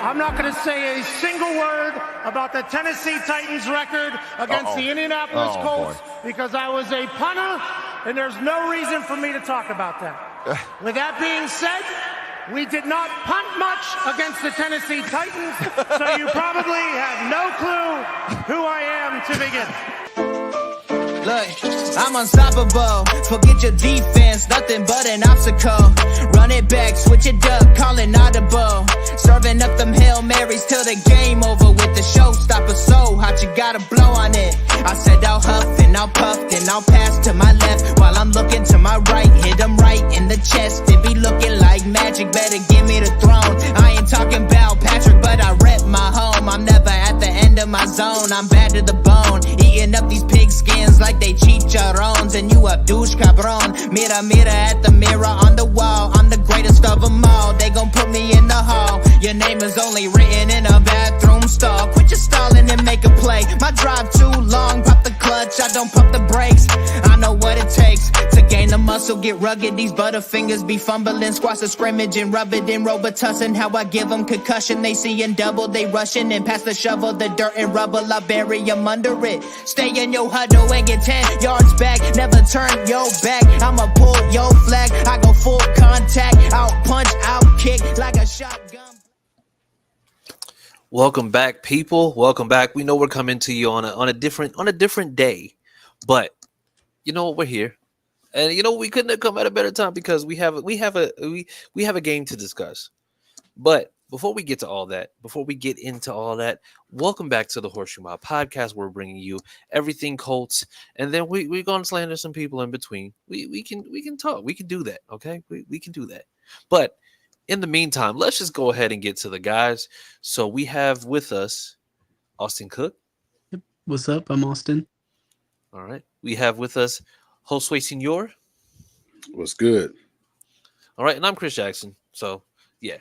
I'm not going to say a single word about the Tennessee Titans record against the Indianapolis Colts because I was a punter, and there's no reason for me to talk about that. With that being said, we did not punt much against the Tennessee Titans, so you probably have no clue who I am to begin. Look, I'm unstoppable. Forget your defense, nothing but an obstacle. Run it back, switch it up, call it audible. Serving up them Hail Marys till the game over with the showstopper. So hot, you gotta blow on it. I said I'll huff and I'll puff, then I'll pass to my left while I'm looking to my right. Hit him right in the chest. It be looking like magic. Better give me the throne. I ain't talking about Patrick, but I rep my home. I'm never at the end of my zone. I'm bad to the bone. Eating up these pig skins like they chicharrones. And you a douche cabron. Mira, mira at the mirror on the wall. I'm the greatest of them all. They gon' put me in the hall. Your name is only written in a bathroom stall. Quit your stalling and make a play. My drive too long. Pop the clutch, I don't pump the brakes. I know what it takes to gain the muscle, get rugged. These butterfingers be fumbling. Squash the scrimmage and rub it in Robitussin. How I give them concussion. They seeing double, they rushing and pass the shovel. The dirt and rubble, I bury them under it. Stay in your huddle and get 10 yards back. Never turn your back. I'ma pull your flag. I go full contact. Out punch, out kick like a shotgun. Welcome back, people. Welcome back. We know we're coming to you on a different day, but you know what, we're here, and you know we couldn't have come at a better time because we have a game to discuss. But before we get into all that, welcome back to the HorseShoe Mob podcast. We're bringing you everything Colts, and then we're gonna slander some people in between. We can talk. We can do that. Okay, we can do that. But in the meantime, let's just go ahead and get to the guys. So we have with us Austin Cook. Yep. What's up? I'm Austin. All right. We have with us Josue Senor. What's good? All right. And I'm Chris Jackson. So, yeah.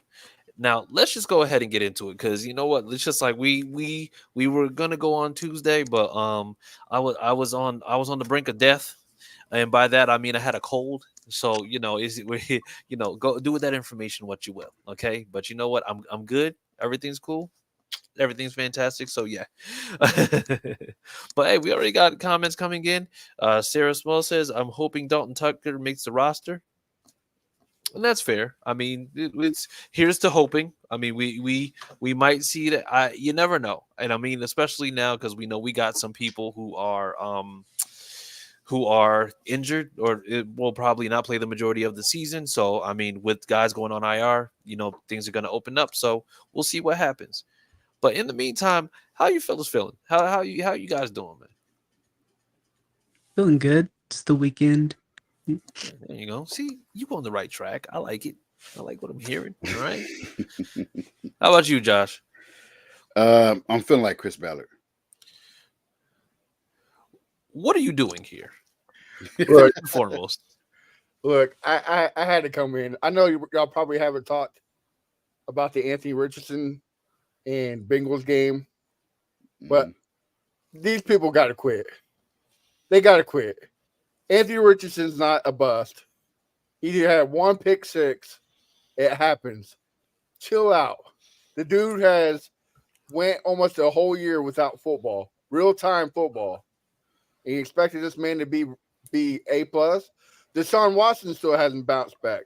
Now, let's just go ahead and get into it because you know what? It's just like we were going to go on Tuesday, but I was on the brink of death. And by that, I mean I had a cold. So, go do with that information what you will. Okay. But you know what? I'm good. Everything's cool. everything's fantastic. So yeah. But hey, we already got comments coming in. Sarah Small says, I'm hoping Dalton Tucker makes the roster. And that's fair. I mean, it's here's to hoping. I mean, we might see that. You never know. And I mean, especially now because we know we got some people who are injured or it will probably not play the majority of the season. So I mean, with guys going on IR, things are going to open up. So we'll see what happens. But in the meantime, how you fellas feeling? How you guys doing, man? Feeling good. It's the weekend. There you go. See, you on the right track. I like it. I like what I'm hearing. All right. How about you, Josh? I'm feeling like Chris Ballard. What are you doing here? Look, First and foremost. Look, I had to come in. I know y'all probably haven't talked about the Anthony Richardson and Bengals game, but these people got to quit. They got to quit. Anthony Richardson's not a bust. He had one pick six. It happens. Chill out. The dude has went almost a whole year without football, real-time football. And you expected this man to be A+. Deshaun Watson still hasn't bounced back.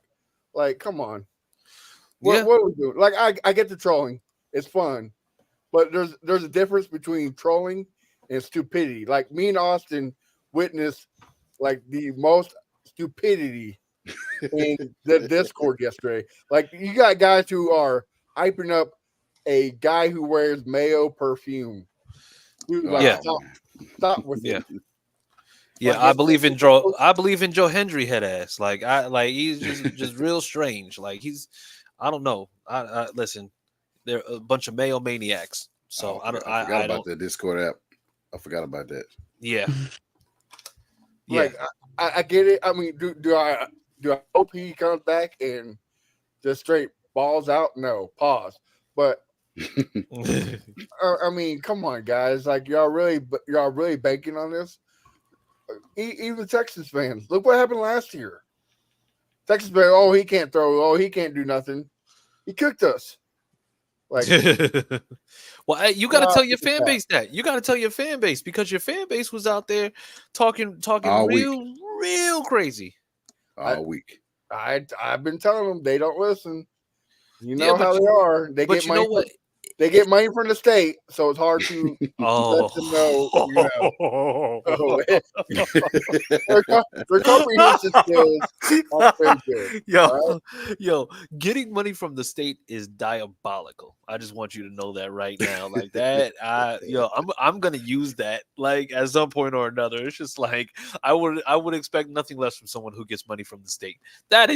Like, come on. What are we doing? Like, I get the trolling. It's fun. But there's a difference between trolling and stupidity. Like, me and Austin witnessed, like, the most stupidity in the Discord yesterday. Like, you got guys who are hyping up a guy who wears Mayo perfume. Dude, like, stop with it. Yeah, Like, I believe in Joe Hendry head ass. Like he's just real strange. Like I don't know. I listen, they're a bunch of Mayo maniacs. So I forgot about the Discord app. I forgot about that. Yeah. Like I get it. I mean, do I hope he comes back and just straight balls out? No, pause. But I mean, come on, guys. Like y'all really banking on this? Even Texas fans. Look what happened last year. Texas fans, oh, he can't throw. Oh, he can't do nothing. He cooked us. Like, well, you got to tell your fan base that. You got to tell your fan base because your fan base was out there talking all real crazy all week. I've been telling them they don't listen. You know how they are. They get money. What? They get money from the state, so it's hard to let them know. Their comprehension skills are very good. Yo, getting money from the state is diabolical. I just want you to know that right now. Like that, I'm gonna use that like at some point or another. It's just like I would expect nothing less from someone who gets money from the state. That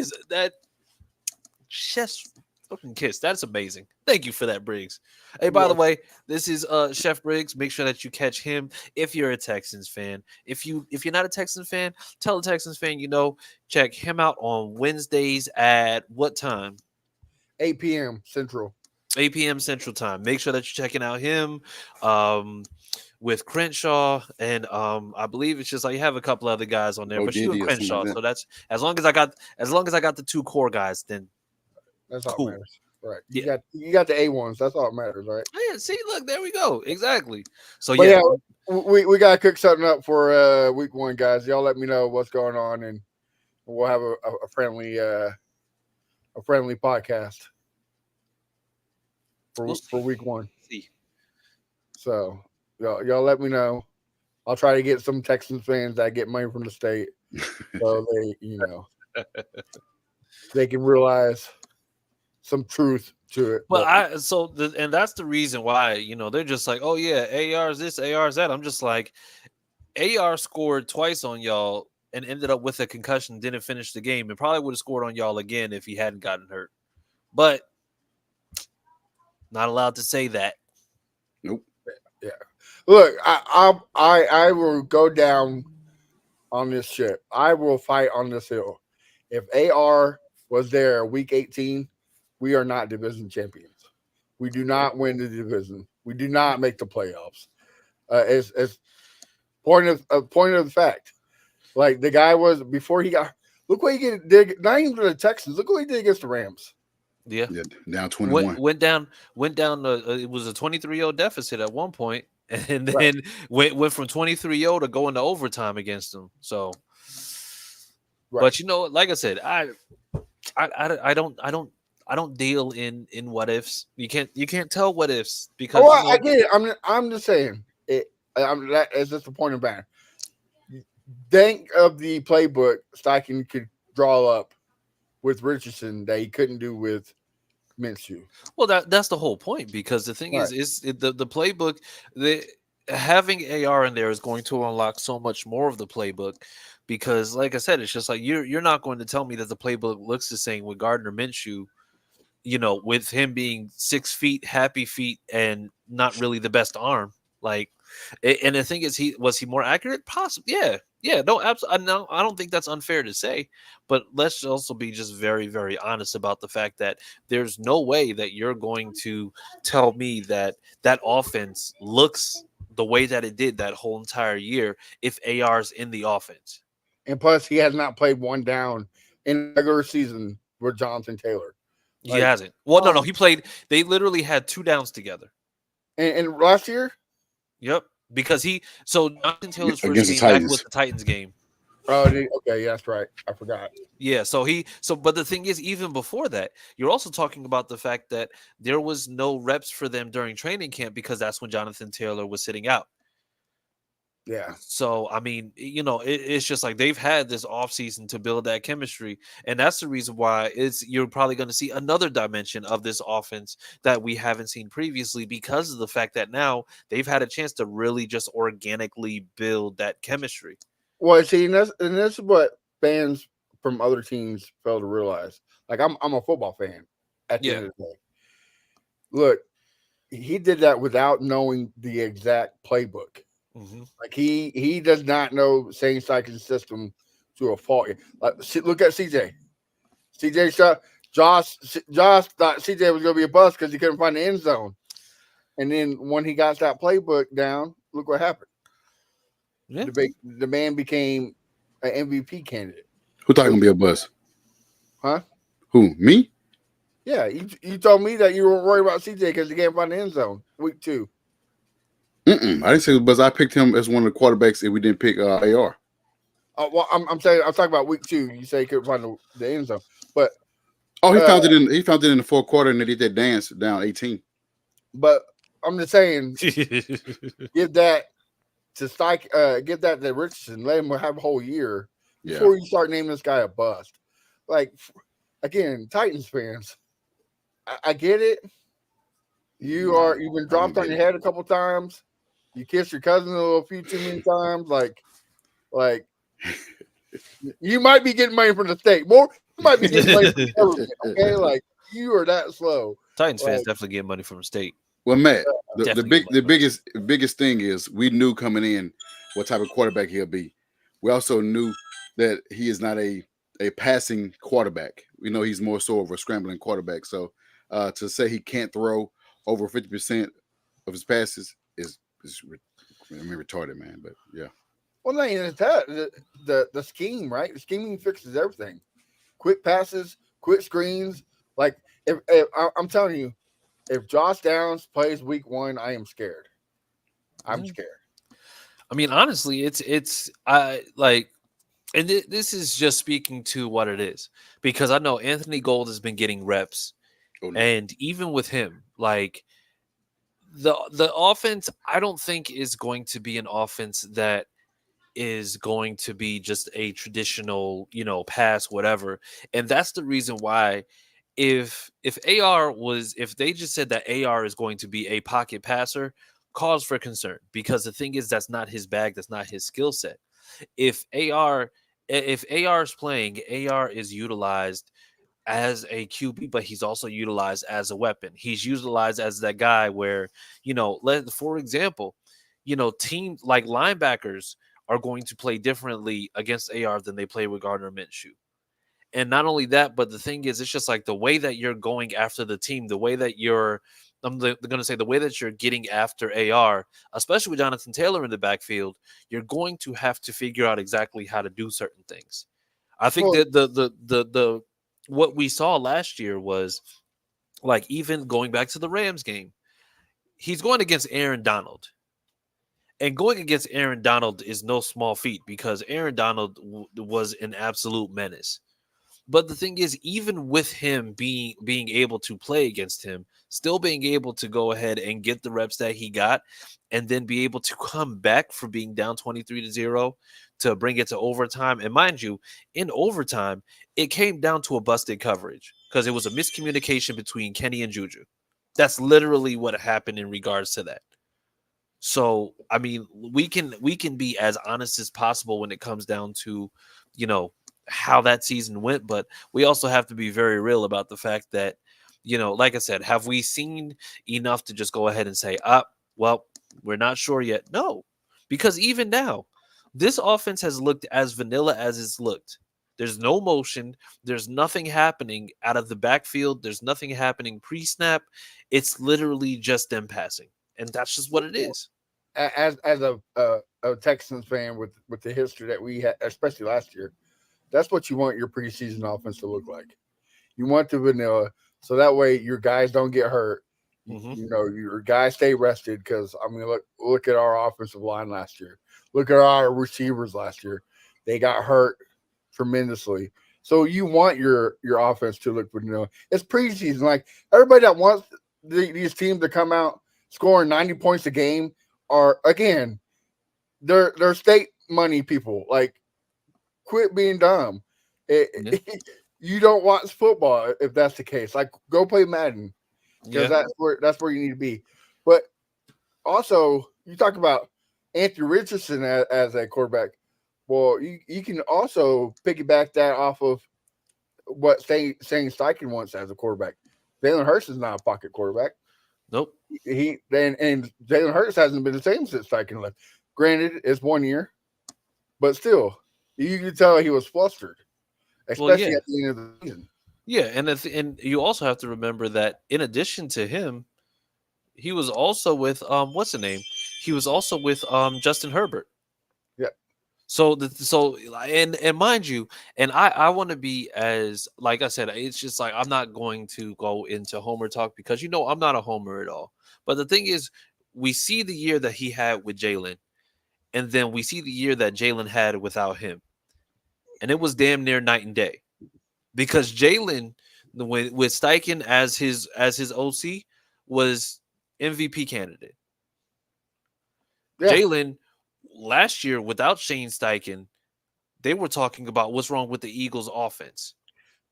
just fucking kiss. That's amazing. Thank you for that, Briggs. Hey, by the way, this is Chef Briggs. Make sure that you catch him if you're a Texans fan. If you're not a Texans fan, tell a Texans fan check him out on Wednesdays at what time? 8 p.m. Central. 8 p.m. Central time. Make sure that you're checking out him with Crenshaw and I believe it's just like you have a couple other guys on there, but you and Crenshaw. So that's as long as I got the two core guys, then. That's all that matters. Right. You got the A1s. That's all that matters, right? Yeah, see, look, there we go. Exactly. So we gotta cook something up for week one, guys. Y'all let me know what's going on and we'll have a friendly podcast for week one. See. So y'all let me know. I'll try to get some Texans fans that get money from the state. So they they can realize some truth to it. But and that's the reason why, they're just like, oh yeah, AR's this, AR's that. I'm just like, AR scored twice on y'all and ended up with a concussion, didn't finish the game, and probably would have scored on y'all again if he hadn't gotten hurt. But not allowed to say that. Nope. Yeah. Look, I will go down on this ship. I will fight on this hill. If AR was there week 18, we are not division champions. We do not win the division. We do not make the playoffs. It's point of the fact. Like the guy was before he got. Look what he did. Not even the Texans. Look what he did against the Rams. Yeah. Down 21. Went down. It was a 23-0 deficit at one point, and then Right. went from 23-0 to go into overtime against them. So, Right. but like I said, I don't deal in what ifs. You can't tell what ifs because I get it. I'm just saying it. That is just a point of banner. Think of the playbook Steichen could draw up with Richardson that he couldn't do with Minshew. Well, that's the whole point, because the thing Right. is the playbook, having AR in there is going to unlock so much more of the playbook, because like I said, it's just like you're not going to tell me that the playbook looks the same with Gardner Minshew, with him being 6 feet, happy feet, and not really the best arm. Like, and the thing is, was he more accurate? Possibly, yeah. No, absolutely. No, I don't think that's unfair to say. But let's also be just very, very honest about the fact that there's no way that you're going to tell me that offense looks the way that it did that whole entire year if AR's in the offense. And plus, he has not played one down in regular season with Jonathan Taylor. He hasn't. Well, no, he played. They literally had 2 downs together. And last year? Yep. Because Jonathan Taylor's first Against the game back Titans. was the Titans game. Oh, okay, yeah, that's right. I forgot. Yeah, but the thing is, even before that, you're also talking about the fact that there was no reps for them during training camp because that's when Jonathan Taylor was sitting out. Yeah. So, I mean, it's just like they've had this offseason to build that chemistry. And that's the reason why you're probably going to see another dimension of this offense that we haven't seen previously, because of the fact that now they've had a chance to really just organically build that chemistry. Well, see, and this is what fans from other teams fail to realize. Like, I'm a football fan at the end of the day. Look, he did that without knowing the exact playbook. Mm-hmm. Like, he does not know Shane Steichen's system to a fault. Like, look at CJ. CJ shot. Josh thought CJ was going to be a bust because he couldn't find the end zone. And then when he got that playbook down, look what happened. Yeah. The man became an MVP candidate. Who thought he gonna be a bust? Huh? Who? Me? Yeah, you told me that you were worried about CJ because he can't find the end zone week 2. I didn't say it was bust. I picked him as one of the quarterbacks if we didn't pick AR. Well, I'm saying I'm talking about week 2. You say he couldn't find the end zone, but he found it in the fourth quarter and they did that dance down 18. But I'm just saying, give that to give that to Richardson. Let him have a whole year before you start naming this guy a bust. Like, again, Titans fans, I get it. You've been dropped on your head a couple times. You kissed your cousin a few too many times. Like you might be getting money from the state. You might be getting money from the government. Okay, like you are that slow. Titans fans definitely get money from the state. Well, Matt, the biggest thing is we knew coming in what type of quarterback he'll be. We also knew that he is not a passing quarterback. We know he's more so of a scrambling quarterback. So to say he can't throw over 50% of his passes is retarded, man. But yeah. Well, not even that. The scheme, right? The scheming fixes everything. Quick passes, quick screens. Like if I'm telling you, if Josh Downs plays week 1, I am scared. I'm scared. I mean, honestly, this is just speaking to what it is, because I know Anthony Gold has been getting reps, and even with him, like the offense, I don't think is going to be an offense that is going to be just a traditional, pass, whatever. And that's the reason why if they just said that AR is going to be a pocket passer, cause for concern, because the thing is, that's not his bag, that's not his skill set. If AR is playing, AR is utilized as a QB, but he's also utilized as a weapon. He's utilized as that guy where, for example, teams like linebackers are going to play differently against AR than they play with Gardner Minshew. And not only that, but the thing is, it's just like the way that you're going after the team, the way that the way that you're getting after AR, especially with Jonathan Taylor in the backfield, you're going to have to figure out exactly how to do certain things. I think that the what we saw last year was like even going back to the Rams game, he's going against Aaron Donald. And going against Aaron Donald is no small feat because Aaron Donald was an absolute menace. But the thing is, even with him being able to play against him, still being able to go ahead and get the reps that he got, and then be able to come back from being down 23-0 to bring it to overtime. And mind you, in overtime, it came down to a busted coverage because it was a miscommunication between Kenny and Juju. That's literally what happened in regards to that. So, I mean, we can be as honest as possible when it comes down to, you know, how that season went, but we also have to be very real about the fact that, you know, like I said, have we seen enough to just go ahead and say, well, we're not sure yet? No, because even now, this offense has looked as vanilla as it's looked. There's no motion. There's nothing happening out of the backfield. There's nothing happening pre-snap. It's literally just them passing. And that's just what it is. As a Texans fan with the history that we had, especially last year, that's what you want your preseason offense to look like. You want the vanilla, so that way your guys don't get hurt. Mm-hmm. You know, your guys stay rested. Because I mean, look at our offensive line last year. Look at our receivers last year. They got hurt tremendously. So you want your offense to look vanilla. It's preseason. Like everybody that wants these teams to come out scoring 90 points a game are, again, they're state money people. Like, quit being dumb. You don't watch football if that's the case. Like, go play Madden because that's where you need to be. But also, you talk about Anthony Richardson as a quarterback. Well, you can also piggyback that off of what Shane Steichen wants as a quarterback. Jalen Hurts is not a pocket quarterback. Nope. And Jalen Hurts hasn't been the same since Steichen left. Granted, it's 1 year, but still, you can tell he was flustered, especially at the end of the season. Yeah, and you also have to remember that in addition to him, he was also with what's the name? He was also with Justin Herbert. Yeah. So and mind you, and I want to be as, like I said, it's just like I'm not going to go into homer talk because I'm not a homer at all. But the thing is, we see the year that he had with Jalen, and then we see the year that Jalen had without him, and it was damn near night and day, because Jalen, with Steichen as his OC, was MVP candidate. Yeah. Jalen last year without Shane Steichen, they were talking about what's wrong with the Eagles' offense.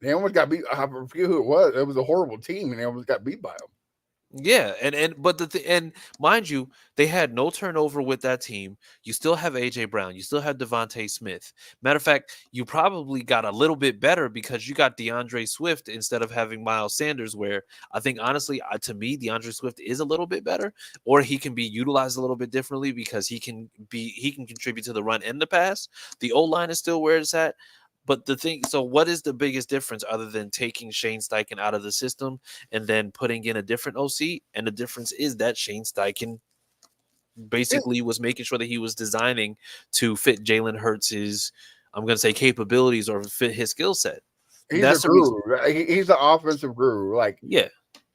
They almost got beat. I forget who it was. It was a horrible team, and they almost got beat by them. Yeah, but and mind you, they had no turnover with that team. You still have AJ Brown, you still have Devontae Smith. Matter of fact, you probably got a little bit better because you got DeAndre Swift instead of having Miles Sanders. Where I think honestly, to me, DeAndre Swift is a little bit better, or he can be utilized a little bit differently because he can contribute to the run and the pass. The O-line is still where it's at. But so what is the biggest difference other than taking Shane Steichen out of the system and then putting in a different OC? And the difference is that Shane Steichen basically was making sure that he was designing to fit Jalen Hurts' I'm going to say capabilities or fit his skill set. He's a guru. He's the offensive guru. Like, yeah,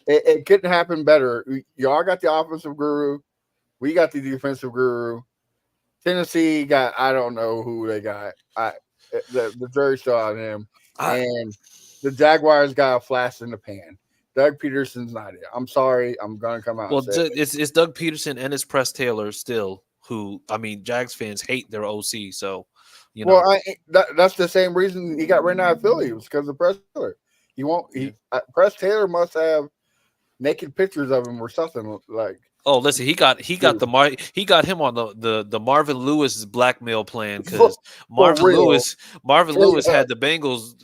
it couldn't happen better. Y'all got the offensive guru. We got the defensive guru. Tennessee got, I don't know who they got. The jury's still on him. And the Jaguars got a flash in the pan. Doug Peterson's not it. I'm sorry. I'm going to come out. Well, it's Doug Peterson and it's Press Taylor still, who, I mean, Jags fans hate their OC. So, you know. Well, that's the same reason he got ran out of Philly. It was because of Press Taylor. Press Taylor must have naked pictures of him or something like. Oh, listen, he got him on the Marvin Lewis blackmail plan because Marvin Lewis had the Bengals.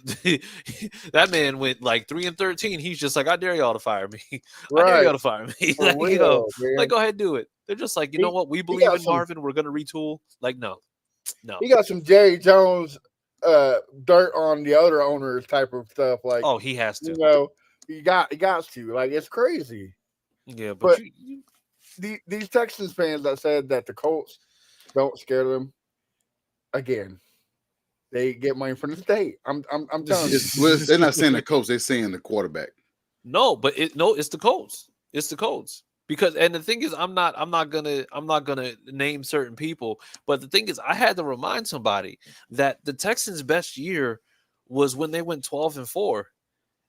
That man went like 3-13. He's just like, I dare y'all to fire me. I dare y'all to fire me. Like, go ahead, do it. They're just like, you know what? We believe in Marvin. We're gonna retool. Like, no. He got some Jerry Jones dirt on the other owners type of stuff. Like, oh, he has to. You know, he got to. Like, it's crazy. Yeah, but these Texans fans that said that the Colts don't scare them, again, they get money from the state. I'm telling you. Well, they're not saying the coach; they're saying the quarterback. No, but it's the Colts. It's the Colts. Because and the thing is, I'm not gonna name certain people, but the thing is, I had to remind somebody that the Texans' best year was when they went 12-4,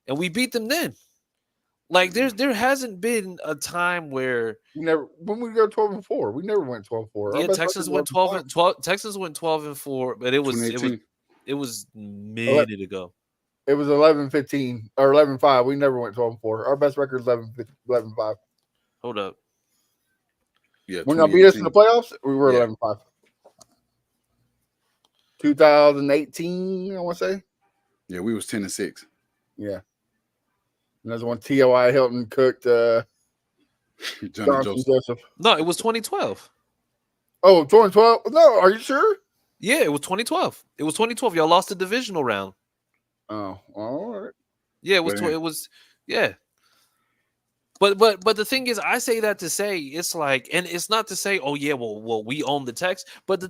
and we beat them then. Like there hasn't been a time where when we go 12-4, we never went 12-4. yeah, Texans went 12. Texans went 12-4, but it was 2018. a minute ago. It was 11-15 or 11-5. We never went 12-4. Our best record is 11-5. Hold up. Yeah, when y'all beat us in the playoffs, we were 11-5. 2018, I want to say. Yeah, we was 10-6. Yeah. And that's when T.O.I. Hilton cooked Johnson Joseph. No, it was 2012. Oh, 2012? No, are you sure? Yeah, it was 2012. It was 2012. Y'all lost the divisional round. Oh, all right. Yeah, it was. It was. Yeah. But the thing is, I say that to say it's like, and it's not to say, oh yeah, well we own the Tex, but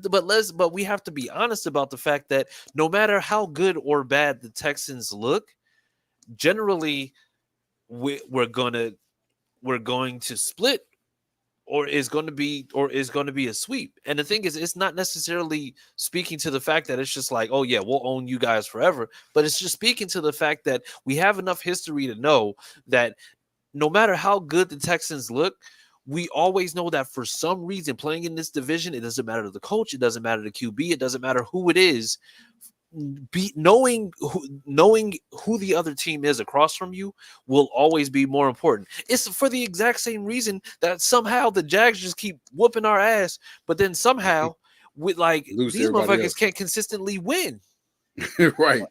we have to be honest about the fact that no matter how good or bad the Texans look, generally we're going to split, or is going to be a sweep. And the thing is, it's not necessarily speaking to the fact that it's just like, oh yeah, we'll own you guys forever, but it's just speaking to the fact that we have enough history to know that no matter how good the Texans look, we always know that for some reason playing in this division, it doesn't matter to the coach, it doesn't matter to QB, it doesn't matter who it is. Knowing who the other team is across from you will always be more important. It's for the exact same reason that somehow the Jags just keep whooping our ass, but then somehow with like these motherfuckers can't consistently win. Right.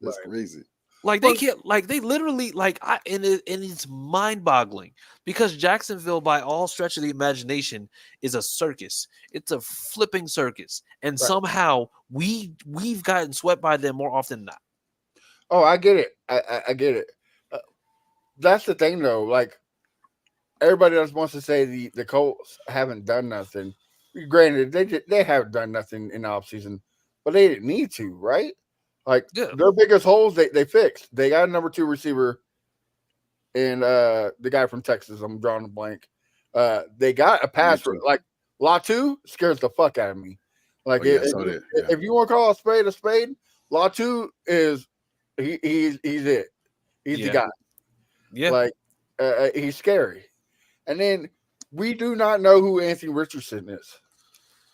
That's crazy. Like they can't, like they literally, like and it's mind-boggling because Jacksonville, by all stretch of the imagination, is a circus. It's a flipping circus, and somehow we've gotten swept by them more often than not. Oh, I get it. I get it. That's the thing, though. Like everybody else wants to say the Colts haven't done nothing. Granted, they haven't done nothing in the offseason, but they didn't need to, right? Like their biggest holes, they fixed. They got a number 2 receiver, and the guy from Texas. I'm drawing a blank. They got a pass for like Latu scares the fuck out of me. Like if you want to call a spade, Latu is he's it. He's the guy. Yeah, like he's scary. And then we do not know who Anthony Richardson is.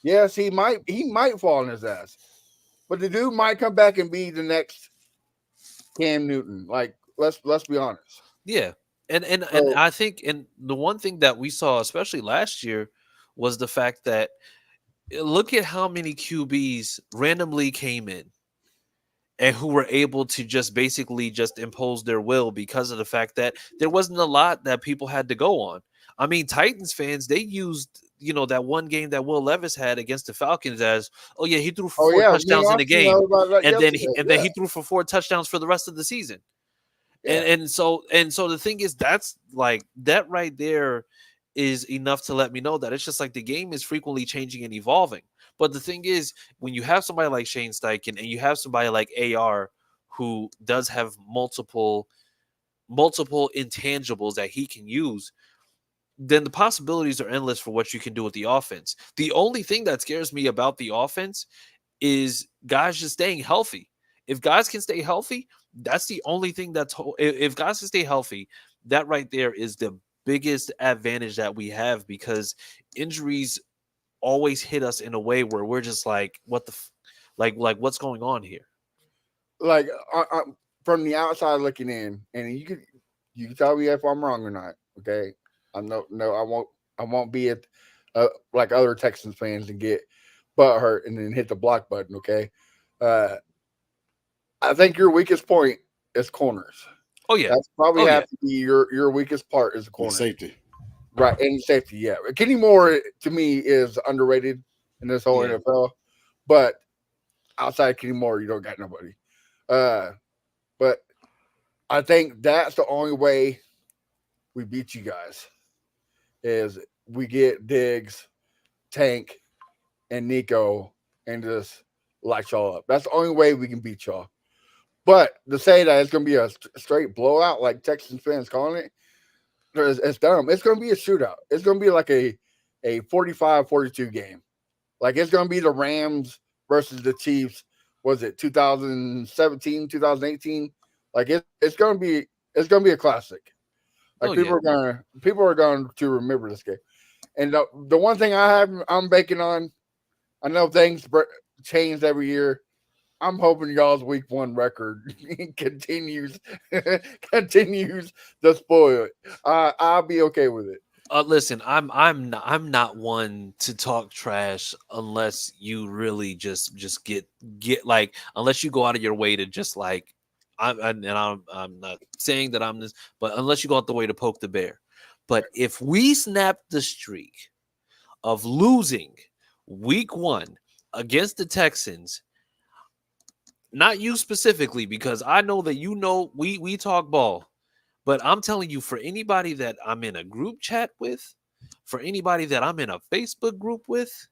Yes, he might fall on his ass. But the dude might come back and be the next Cam Newton. Like, let's be honest. Yeah. And I think, and the one thing that we saw, especially last year, was the fact that look at how many QBs randomly came in and who were able to just basically just impose their will because of the fact that there wasn't a lot that people had to go on. I mean, Titans fans, they used that one game that Will Levis had against the Falcons as, oh yeah, he threw for 4 touchdowns in the game, and then he threw for 4 touchdowns for the rest of the season. Yeah. And so the thing is, that's like that right there is enough to let me know that it's just like the game is frequently changing and evolving. But the thing is, when you have somebody like Shane Steichen and you have somebody like AR who does have multiple intangibles that he can use, then the possibilities are endless for what you can do with the offense. The only thing that scares me about the offense is guys just staying healthy. If guys can stay healthy, that's the only thing if guys can stay healthy, that right there is the biggest advantage that we have, because injuries always hit us in a way where we're just like, what the like what's going on here? Like from the outside looking in, and you can tell me if I'm wrong or not, okay? I won't be like other Texans fans and get butt hurt and then hit the block button. Okay, I think your weakest point is corners. Oh yeah, that's probably have to be your weakest part is the corner. Safety, right? And safety, yeah. Kenny Moore to me is underrated in this whole NFL, but outside Kenny Moore, you don't got nobody. But I think that's the only way we beat you guys. Is we get Diggs, Tank, and Nico and just light y'all up. That's the only way we can beat y'all. But to say that it's going to be a straight blowout, like Texans fans calling it, it's dumb. It's going to be a shootout. It's going to be like a 45-42 game. Like it's going to be the Rams versus the Chiefs. Was it 2017, 2018? Like it's going to be a classic. Like people are going to remember this game. And the one thing I'm banking on, I know things change every year. I'm hoping y'all's week 1 record continues to spoil it. I'll be okay with it. Listen, I'm not one to talk trash unless you really just get like, unless you go out of your way to just like, I'm not saying that I'm this, but unless you go out the way to poke the bear. But if we snap the streak of losing week 1 against the Texans, not you specifically, because I know that we talk ball, but I'm telling you, for anybody that I'm in a group chat with, for anybody that I'm in a Facebook group with,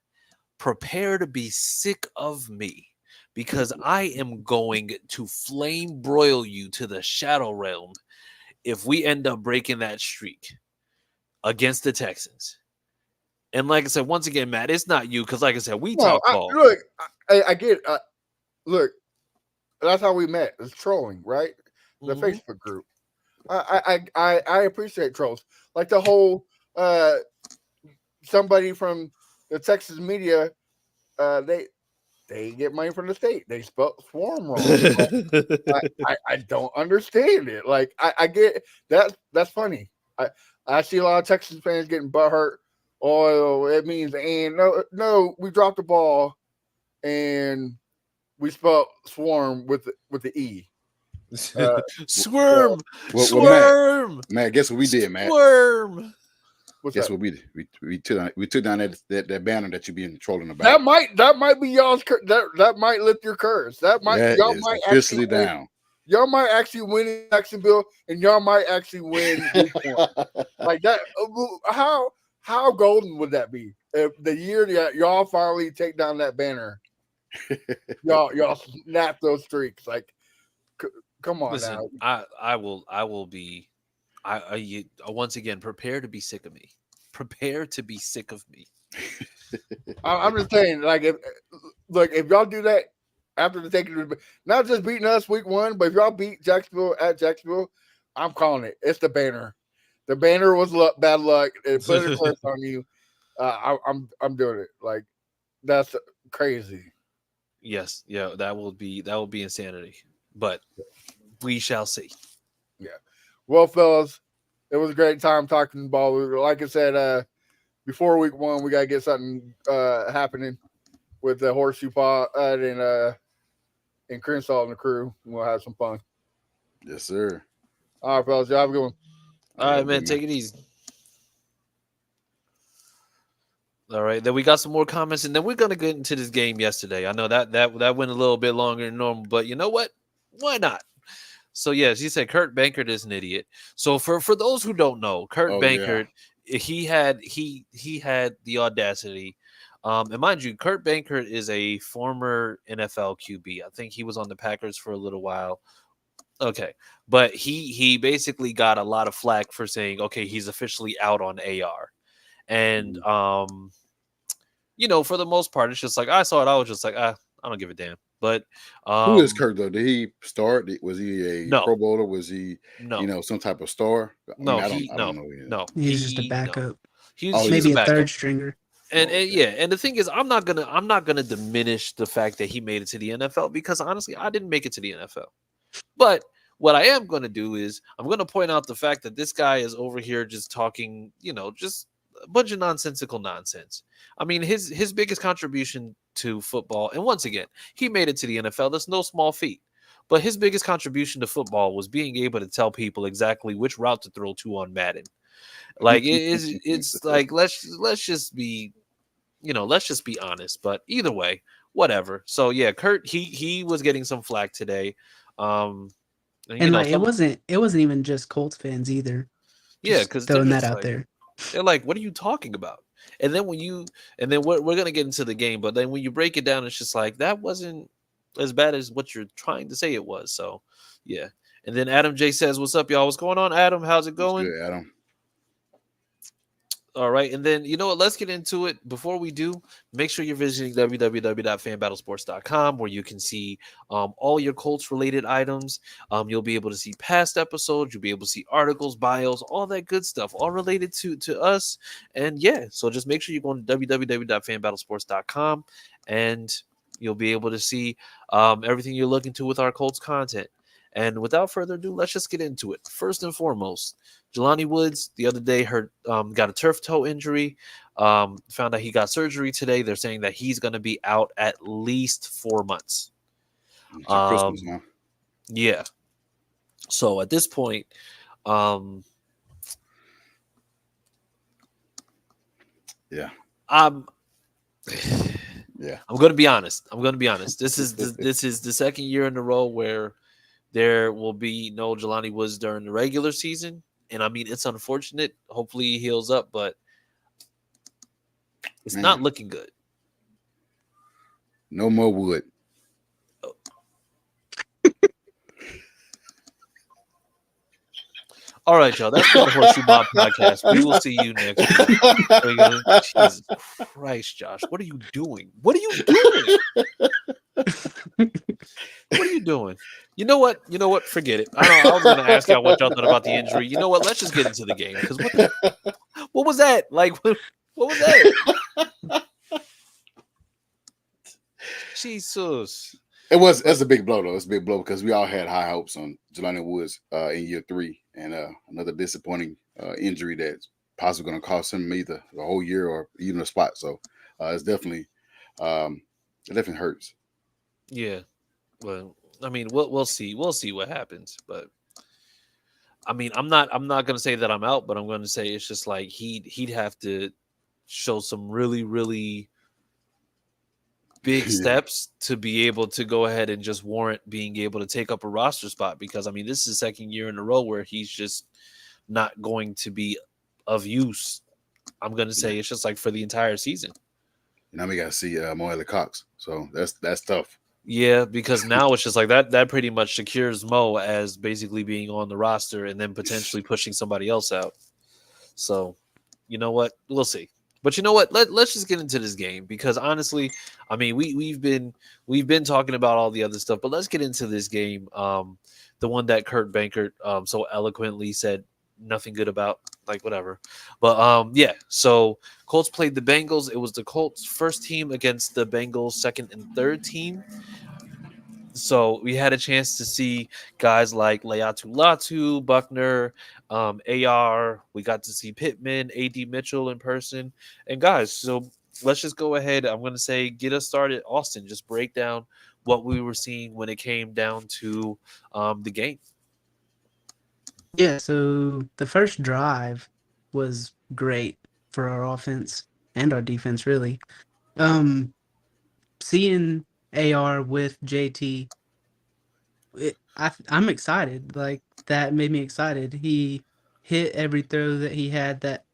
prepare to be sick of me, because I am going to flame broil you to the shadow realm if we end up breaking that streak against the Texans. And like I said, once again, Matt, it's not you, because like I said, we talk ball. Look, I get look, that's how we met. It's trolling, right? The Facebook group. I appreciate trolls. Like the whole somebody from the Texas media, they get money from the state. They spelled swarm wrong. I don't understand it. Like I get that. That's funny. I see a lot of Texas fans getting butthurt. Oh, it means and no, we dropped the ball and we spelled swarm with the E. Squirm. Squirm. Matt, guess what we did, Matt? Squirm. Guess what we did? We took down that banner that you been trolling about. That might be y'all's that might lift your curse. That might y'all might officially down. Y'all might actually win in Jacksonville, and y'all might actually win week 1. Like that. How golden would that be if the year that y'all finally take down that banner? y'all snap those streaks. Like, come on. Listen, now. I will be. I once again, prepare to be sick of me. Prepare to be sick of me. I'm just saying, like, if y'all do that after taking, not just beating us week 1, but if y'all beat Jacksonville at Jacksonville, I'm calling it. It's the banner. The banner was bad luck. It put a curse on you. I'm doing it. Like, that's crazy. Yes, yeah, that will be insanity. But we shall see. Yeah. Well, fellas, it was a great time talking ball. Like I said, before week 1, we gotta get something happening with the Horseshoe Pod and Crenshaw and the crew. We'll have some fun. Yes, sir. All right, fellas, y'all have a good one. All right, man, take it easy. All right, then we got some more comments, and then we're gonna get into this game yesterday. I know that went a little bit longer than normal, but you know what? Why not? So yes, he said Kurt Bankert is an idiot. So for those who don't know, Kurt Bankert, he had the audacity. And mind you, Kurt Bankert is a former NFL QB. I think he was on the Packers for a little while. Okay, but he basically got a lot of flack for saying, okay, he's officially out on AR, and you know, for the most part, it's just like I saw it. I was just like, I don't give a damn. But who is Kurt though? Did he start? Was he a Pro Bowler? Was he some type of star? No, I don't know. No, he's just a backup. He's maybe a third stringer. And and the thing is, I'm not gonna diminish the fact that he made it to the NFL, because honestly, I didn't make it to the NFL. But what I am going to do is I'm going to point out the fact that this guy is over here just talking, just a bunch of nonsensical nonsense. I mean, his biggest contribution to football, and once again, he made it to the NFL. That's no small feat. But his biggest contribution to football was being able to tell people exactly which route to throw to on Madden. Like it's like let's just be, let's just be honest. But either way, whatever. So yeah, Kurt, he was getting some flack today. And like it wasn't even just Colts fans either. Yeah, because throwing that out there. They're like, what are you talking about? And then we're gonna get into the game, but then when you break it down, it's just like that wasn't as bad as what you're trying to say it was. So, yeah. And then Adam J says, "What's up, y'all? What's going on, Adam? How's it going?" Good, Adam. All right, and then you know what? Let's get into it. Before we do, make sure you're visiting www.fanbattlesports.com, where you can see all your Colts-related items. You'll be able to see past episodes. You'll be able to see articles, bios, all that good stuff, all related to us. And yeah, so just make sure you go to www.fanbattlesports.com, and you'll be able to see everything you're looking to with our Colts content. And without further ado, let's just get into it. First and foremost, Jelani Woods the other day got a turf toe injury. Found out he got surgery today. They're saying that he's going to be out at least 4 months. Christmas, huh? Yeah. So at this point, yeah, I'm going to be honest. This is the second year in a row where there will be no Jelani Woods during the regular season. And I mean, it's unfortunate. Hopefully he heals up, but it's not looking good. No more wood. All right, y'all. That's the HorseShoe Mob podcast. We will see you next week. Jesus Christ, Josh. What are you doing? What are you doing? You know what? Forget it. I was going to ask y'all what y'all thought about the injury. You know what? Let's just get into the game. Because what was that? Like, what was that? Jesus. That's a big blow, though. It's a big blow because we all had high hopes on Jelani Woods in year 3. And another disappointing injury that's possibly going to cost him either the whole year or even a spot. So it's definitely it definitely hurts. Yeah. Well, I mean, we'll see. We'll see what happens. But I mean, I'm not going to say that I'm out, but I'm going to say it's just like he'd have to show some really, really big steps to be able to go ahead and just warrant being able to take up a roster spot, because I mean, this is the second year in a row where he's just not going to be of use. I'm going to say it's just like for the entire season. Now we got to see Mo Cox. So that's tough. Yeah, because now it's just like that pretty much secures Mo as basically being on the roster and then potentially pushing somebody else out. So, you know what? We'll see. But you know what? Let's just get into this game, because honestly, I mean, we've been talking about all the other stuff, but let's get into this game. The one that Kurt Bankert so eloquently said nothing good about, like whatever. But yeah, so Colts played the Bengals. It was the Colts' first team against the Bengals' second and third team. So we had a chance to see guys like Leatu Latu, Buckner, AR. We got to see Pittman, AD Mitchell in person. And guys, so let's just go ahead. I'm going to say get us started. Austin, just break down what we were seeing when it came down to the game. Yeah, so the first drive was great for our offense and our defense, really. Seeing AR with JT, I'm excited. Like, that made me excited. He hit every throw that he had, that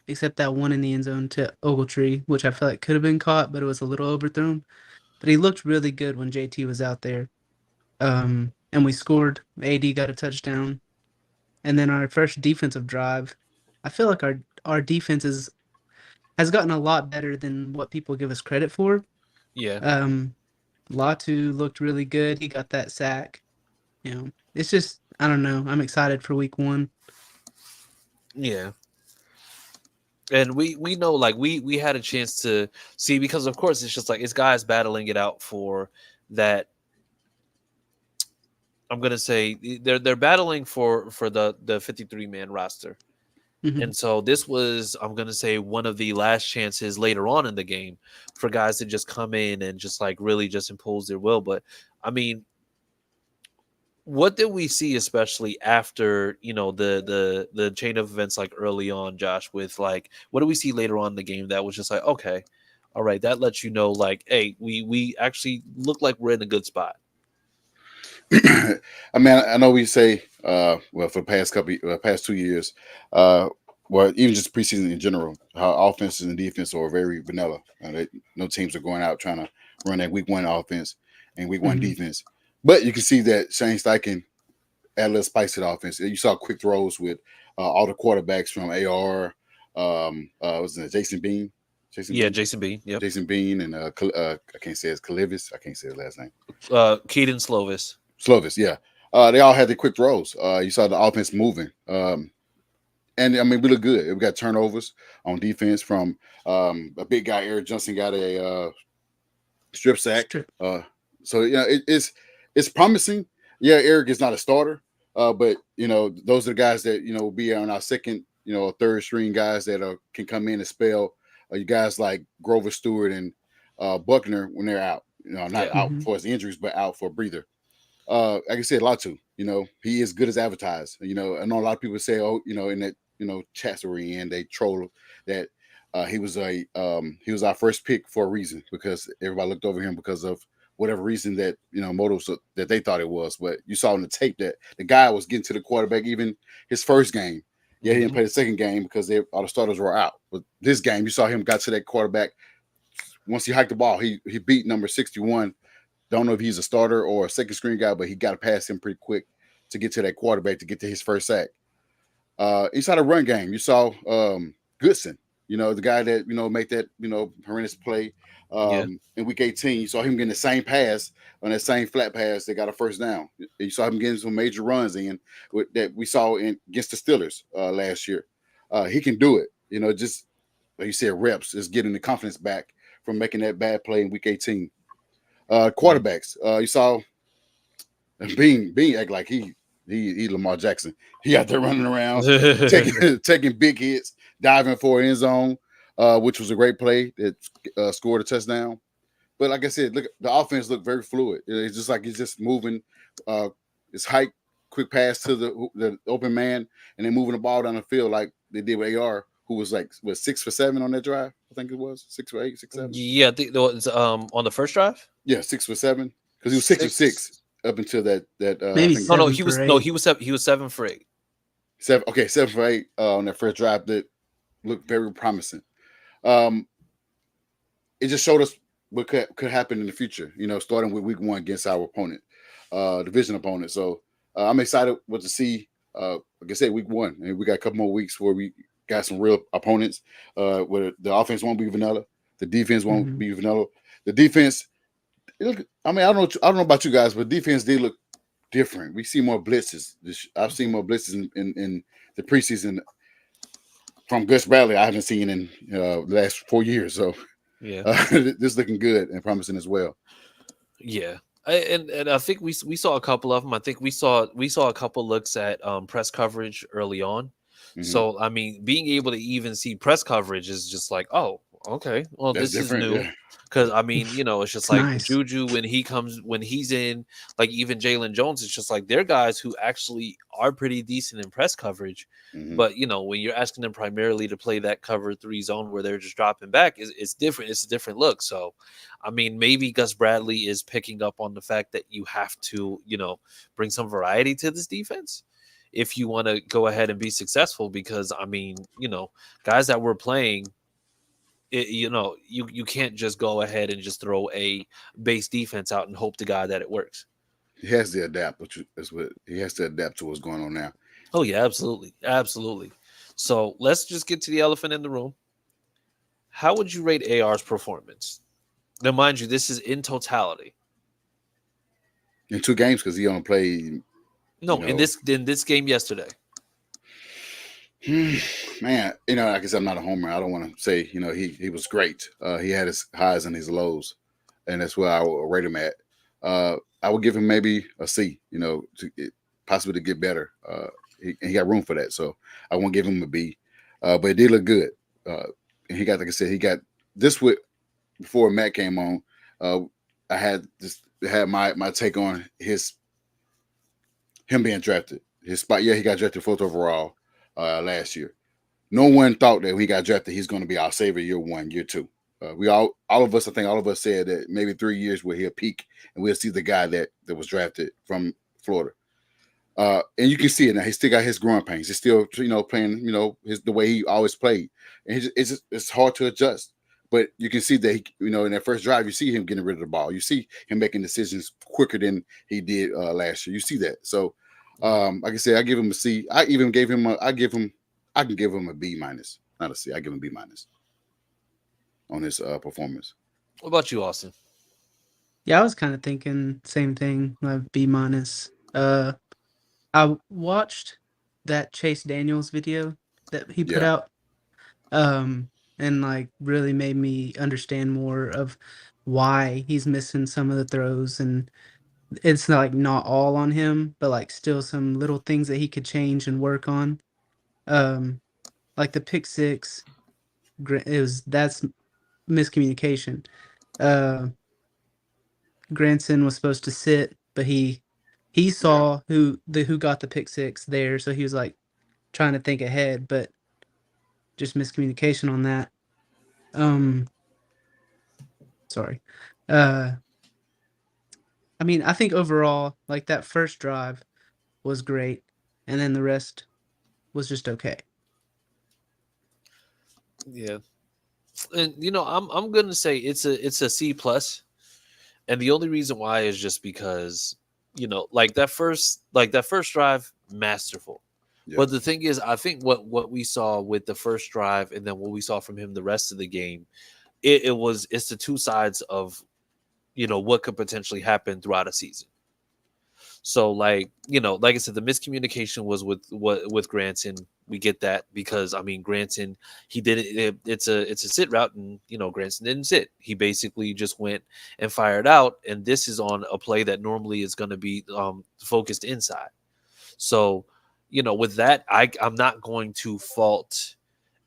except that one in the end zone to Ogletree, which I felt like could have been caught, but it was a little overthrown. But he looked really good when JT was out there. And we scored. AD got a touchdown. And then our first defensive drive, I feel like our defense has gotten a lot better than what people give us credit for. Yeah. Latu looked really good. He got that sack. You know, it's just, I don't know. I'm excited for week 1. Yeah. And we know, like, we had a chance to see, because of course it's just like it's guys battling it out for that. I'm gonna say they're battling for the 53-man roster. Mm-hmm. And so this was, I'm gonna say, one of the last chances later on in the game for guys to just come in and just like really just impose their will. But I mean, what did we see, especially after, you know, the chain of events, like early on, Josh, with like, what do we see later on in the game that was just like, okay, all right, that lets you know, like, hey, we actually look like we're in a good spot. I mean, I know we say, well, for the past 2 years, well, even just preseason in general, how offenses and defense are very vanilla. No teams are going out trying to run that week 1 offense and week one defense. But you can see that Shane Steichen add a little spice to the offense. You saw quick throws with all the quarterbacks from AR. Was it Jason Bean? Jason Bean. Yep. Jason Bean and I can't say it's Calivis. I can't say his last name. Keaton Slovis. Slovis, yeah. They all had the quick throws. You saw the offense moving. And I mean, we look good. We got turnovers on defense from a big guy. Eric Johnson got a strip sack. So it's promising. Yeah, Eric is not a starter, but those are the guys that will be on our second, third string guys that can come in and spell you guys like Grover Stewart and Buckner when they're out. Not out for his injuries, but out for a breather. Like I said, Latu, he is good as advertised. I know a lot of people say, in that chats we're in, they troll that he was our first pick for a reason, because everybody looked over him because of whatever reason that motives that they thought it was. But you saw in the tape that the guy was getting to the quarterback even his first game. Yeah, he didn't play the second game because all the starters were out. But this game, you saw him got to that quarterback. Once he hiked the ball, he beat number 61. Don't know if he's a starter or a second screen guy, but he got to pass him pretty quick to get to that quarterback to get to his first sack. You saw the run game. You saw Goodson, the guy that make that horrendous play in week 18. You saw him getting the same pass on that same flat pass. They got a first down. You saw him getting some major runs in that we saw against the Steelers last year. He can do it. Just like you said, reps is getting the confidence back from making that bad play in week 18. Quarterbacks, you saw Bean act like he Lamar Jackson. He out there running around, taking big hits, diving for an end zone, which was a great play that scored a touchdown. But like I said, look, the offense looked very fluid. It's just like he's just moving. It's hike, quick pass to the open man, and then moving the ball down the field like they did with AR, who was 6 for 7 on that drive. I think it was 6 for 8, 6 7. Yeah, I think it was on the first drive. Yeah, 6 for 7 because he was 6 for 6 up until that. Maybe he was 7 for 8. 7 for 8 on that first drive that looked very promising. It just showed us what could happen in the future. Starting with week 1 against our opponent, division opponent. So I'm excited to see. Like I said, week 1, and we got a couple more weeks where we got some real opponents. Where the offense won't be vanilla, the defense won't be vanilla. The defense. I don't know about you guys, but defense did look different. We see more blitzes. I've seen more blitzes in the preseason from Gus Bradley. I haven't seen in the last 4 years. So yeah, this looking good and promising as well. Yeah, and I think we saw a couple of them. I think we saw a couple looks at press coverage early on. Mm-hmm. So I mean, being able to even see press coverage is just like, oh, okay, well, that's this is new. Yeah. Because I mean, it's just like nice. Juju when he's in, like even Jalen Jones, it's just like they're guys who actually are pretty decent in press coverage. Mm-hmm. But when you're asking them primarily to play that cover 3 zone where they're just dropping back, it's different. It's a different look. So, I mean, maybe Gus Bradley is picking up on the fact that you have to, bring some variety to this defense if you want to go ahead and be successful. Because I mean, guys that we're playing. You can't just go ahead and just throw a base defense out and hope to God that it works. He has to adapt, he has to adapt to what's going on now. Oh yeah, absolutely. So let's just get to the elephant in the room. How would you rate AR's performance? Now, mind you, this is in totality. In 2 games, because he only played. No, in this game yesterday. Man, like I said, I'm not a homer. I don't want to say, he was great. He had his highs and his lows, and that's where I will rate him at. I would give him maybe a C, possibly to get better. He got room for that, so I won't give him a B. But it did look good. And he got, like I said, he got this before Matt came on. I had my take on him being drafted. His spot, he got drafted 4th overall. Last year, no one thought that when he got drafted, he's going to be our savior year 1, year 2. All of us said that maybe 3 years where he'll peak and we'll see the guy that was drafted from Florida. And you can see it now. He still got his growing pains. He's still, playing, the way he always played. And it's hard to adjust. But you can see that he, in that first drive, you see him getting rid of the ball. You see him making decisions quicker than he did last year. You see that. So, like I said, I give him a C. I can give him a B minus, not a C. I give him a B minus on his performance. What about you, Austin? Yeah, I was kind of thinking same thing, B minus. I watched that Chase Daniels video that he put out, and like really made me understand more of why he's missing some of the throws, and it's not all on him, but like still some little things that he could change and work on. Like the pick six, that's miscommunication. Granson was supposed to sit, but he saw who got the pick six there, so he was like trying to think ahead, but just miscommunication on that. Sorry. I mean, I think overall, like that first drive was great, and then the rest was just okay. Yeah, and I'm gonna say it's a C plus, and the only reason why is just because like that first drive, masterful. Yep. But the thing is, I think what we saw with the first drive and then what we saw from him the rest of the game, it's the two sides of what could potentially happen throughout a season. So like I said, the miscommunication was with Granson. We get that because I mean Granson, he did it. It's a sit route, and Granson didn't sit. He basically just went and fired out, and this is on a play that normally is going to be focused inside. So with that, I'm not going to fault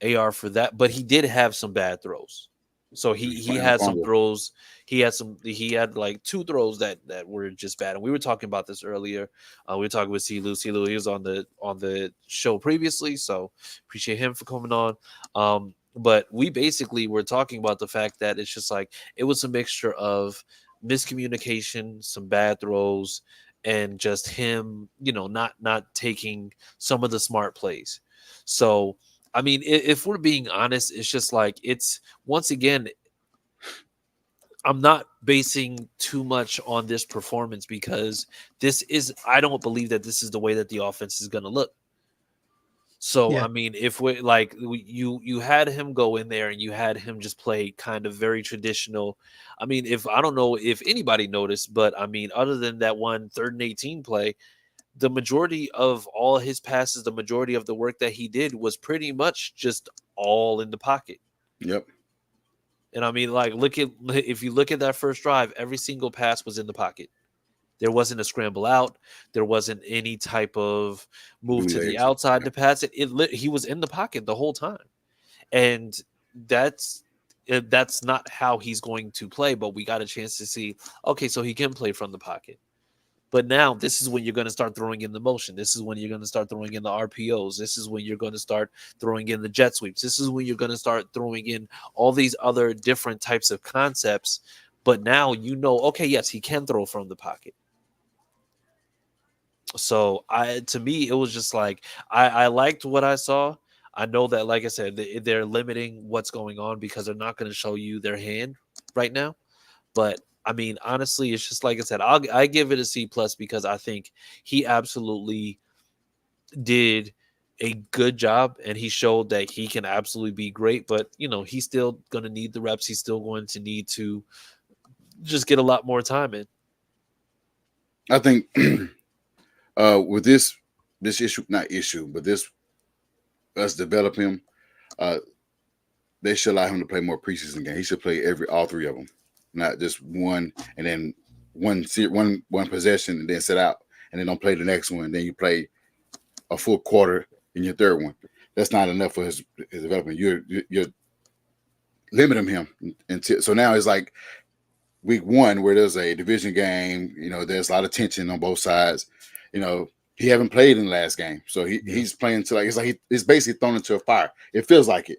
AR for that, but he did have some bad throws. So he had some throws. He had like two throws that were just bad. And we were talking about this earlier. We were talking with Silu. Silu, he was on the show previously, so appreciate him for coming on. But we basically were talking about the fact that it's just like it was a mixture of miscommunication, some bad throws, and just him, not taking some of the smart plays. So I mean, if we're being honest, it's just like once again, I'm not basing too much on this performance because I don't believe that this is the way that the offense is going to look. So, yeah. I mean, if we you had him go in there and you had him just play kind of very traditional. I mean, I don't know if anybody noticed, but I mean, other than that one 3rd and 18 play, the majority of all his passes, the majority of the work that he did was pretty much just all in the pocket. Yep. And I mean, like, if you look at that first drive, every single pass was in the pocket. There wasn't a scramble out. There wasn't any type of move to the outside to pass it. He was in the pocket the whole time. And that's not how he's going to play, but we got a chance to see, okay, so he can play from the pocket. But now this is when you're going to start throwing in the motion. This is when you're going to start throwing in the RPOs. This is when you're going to start throwing in the jet sweeps. This is when you're going to start throwing in all these other different types of concepts. But now okay, yes, he can throw from the pocket. So to me, it was just like I liked what I saw. I know that, like I said, they're limiting what's going on because they're not going to show you their hand right now. But I mean, honestly, it's just like I said, I give it a C plus because I think he absolutely did a good job and he showed that he can absolutely be great. But, he's still going to need the reps. He's still going to need to just get a lot more time in. I think with this issue, not issue, but us develop him, they should allow him to play more preseason games. He should play all 3 of them. Not just one and then one possession and then sit out and then don't play the next one. And then you play a full quarter in your 3rd one. That's not enough for his development. You're limiting him until so now it's like week 1 where there's a division game. There's a lot of tension on both sides. He haven't played in the last game, so he's playing to he's basically thrown into a fire. It feels like it,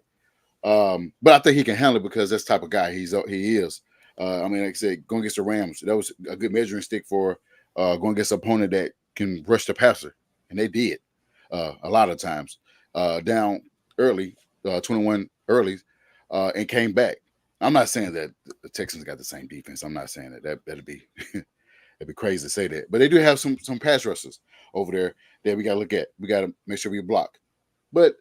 but I think he can handle it because that's the type of guy he is. I mean, like I said, going against the Rams, that was a good measuring stick for going against an opponent that can rush the passer, and they did a lot of times. Down early, 21 early, and came back. I'm not saying that the Texans got the same defense. I'm not saying that. That'd be it'd be crazy to say that. But they do have some pass rushers over there that we got to look at. We got to make sure we block. But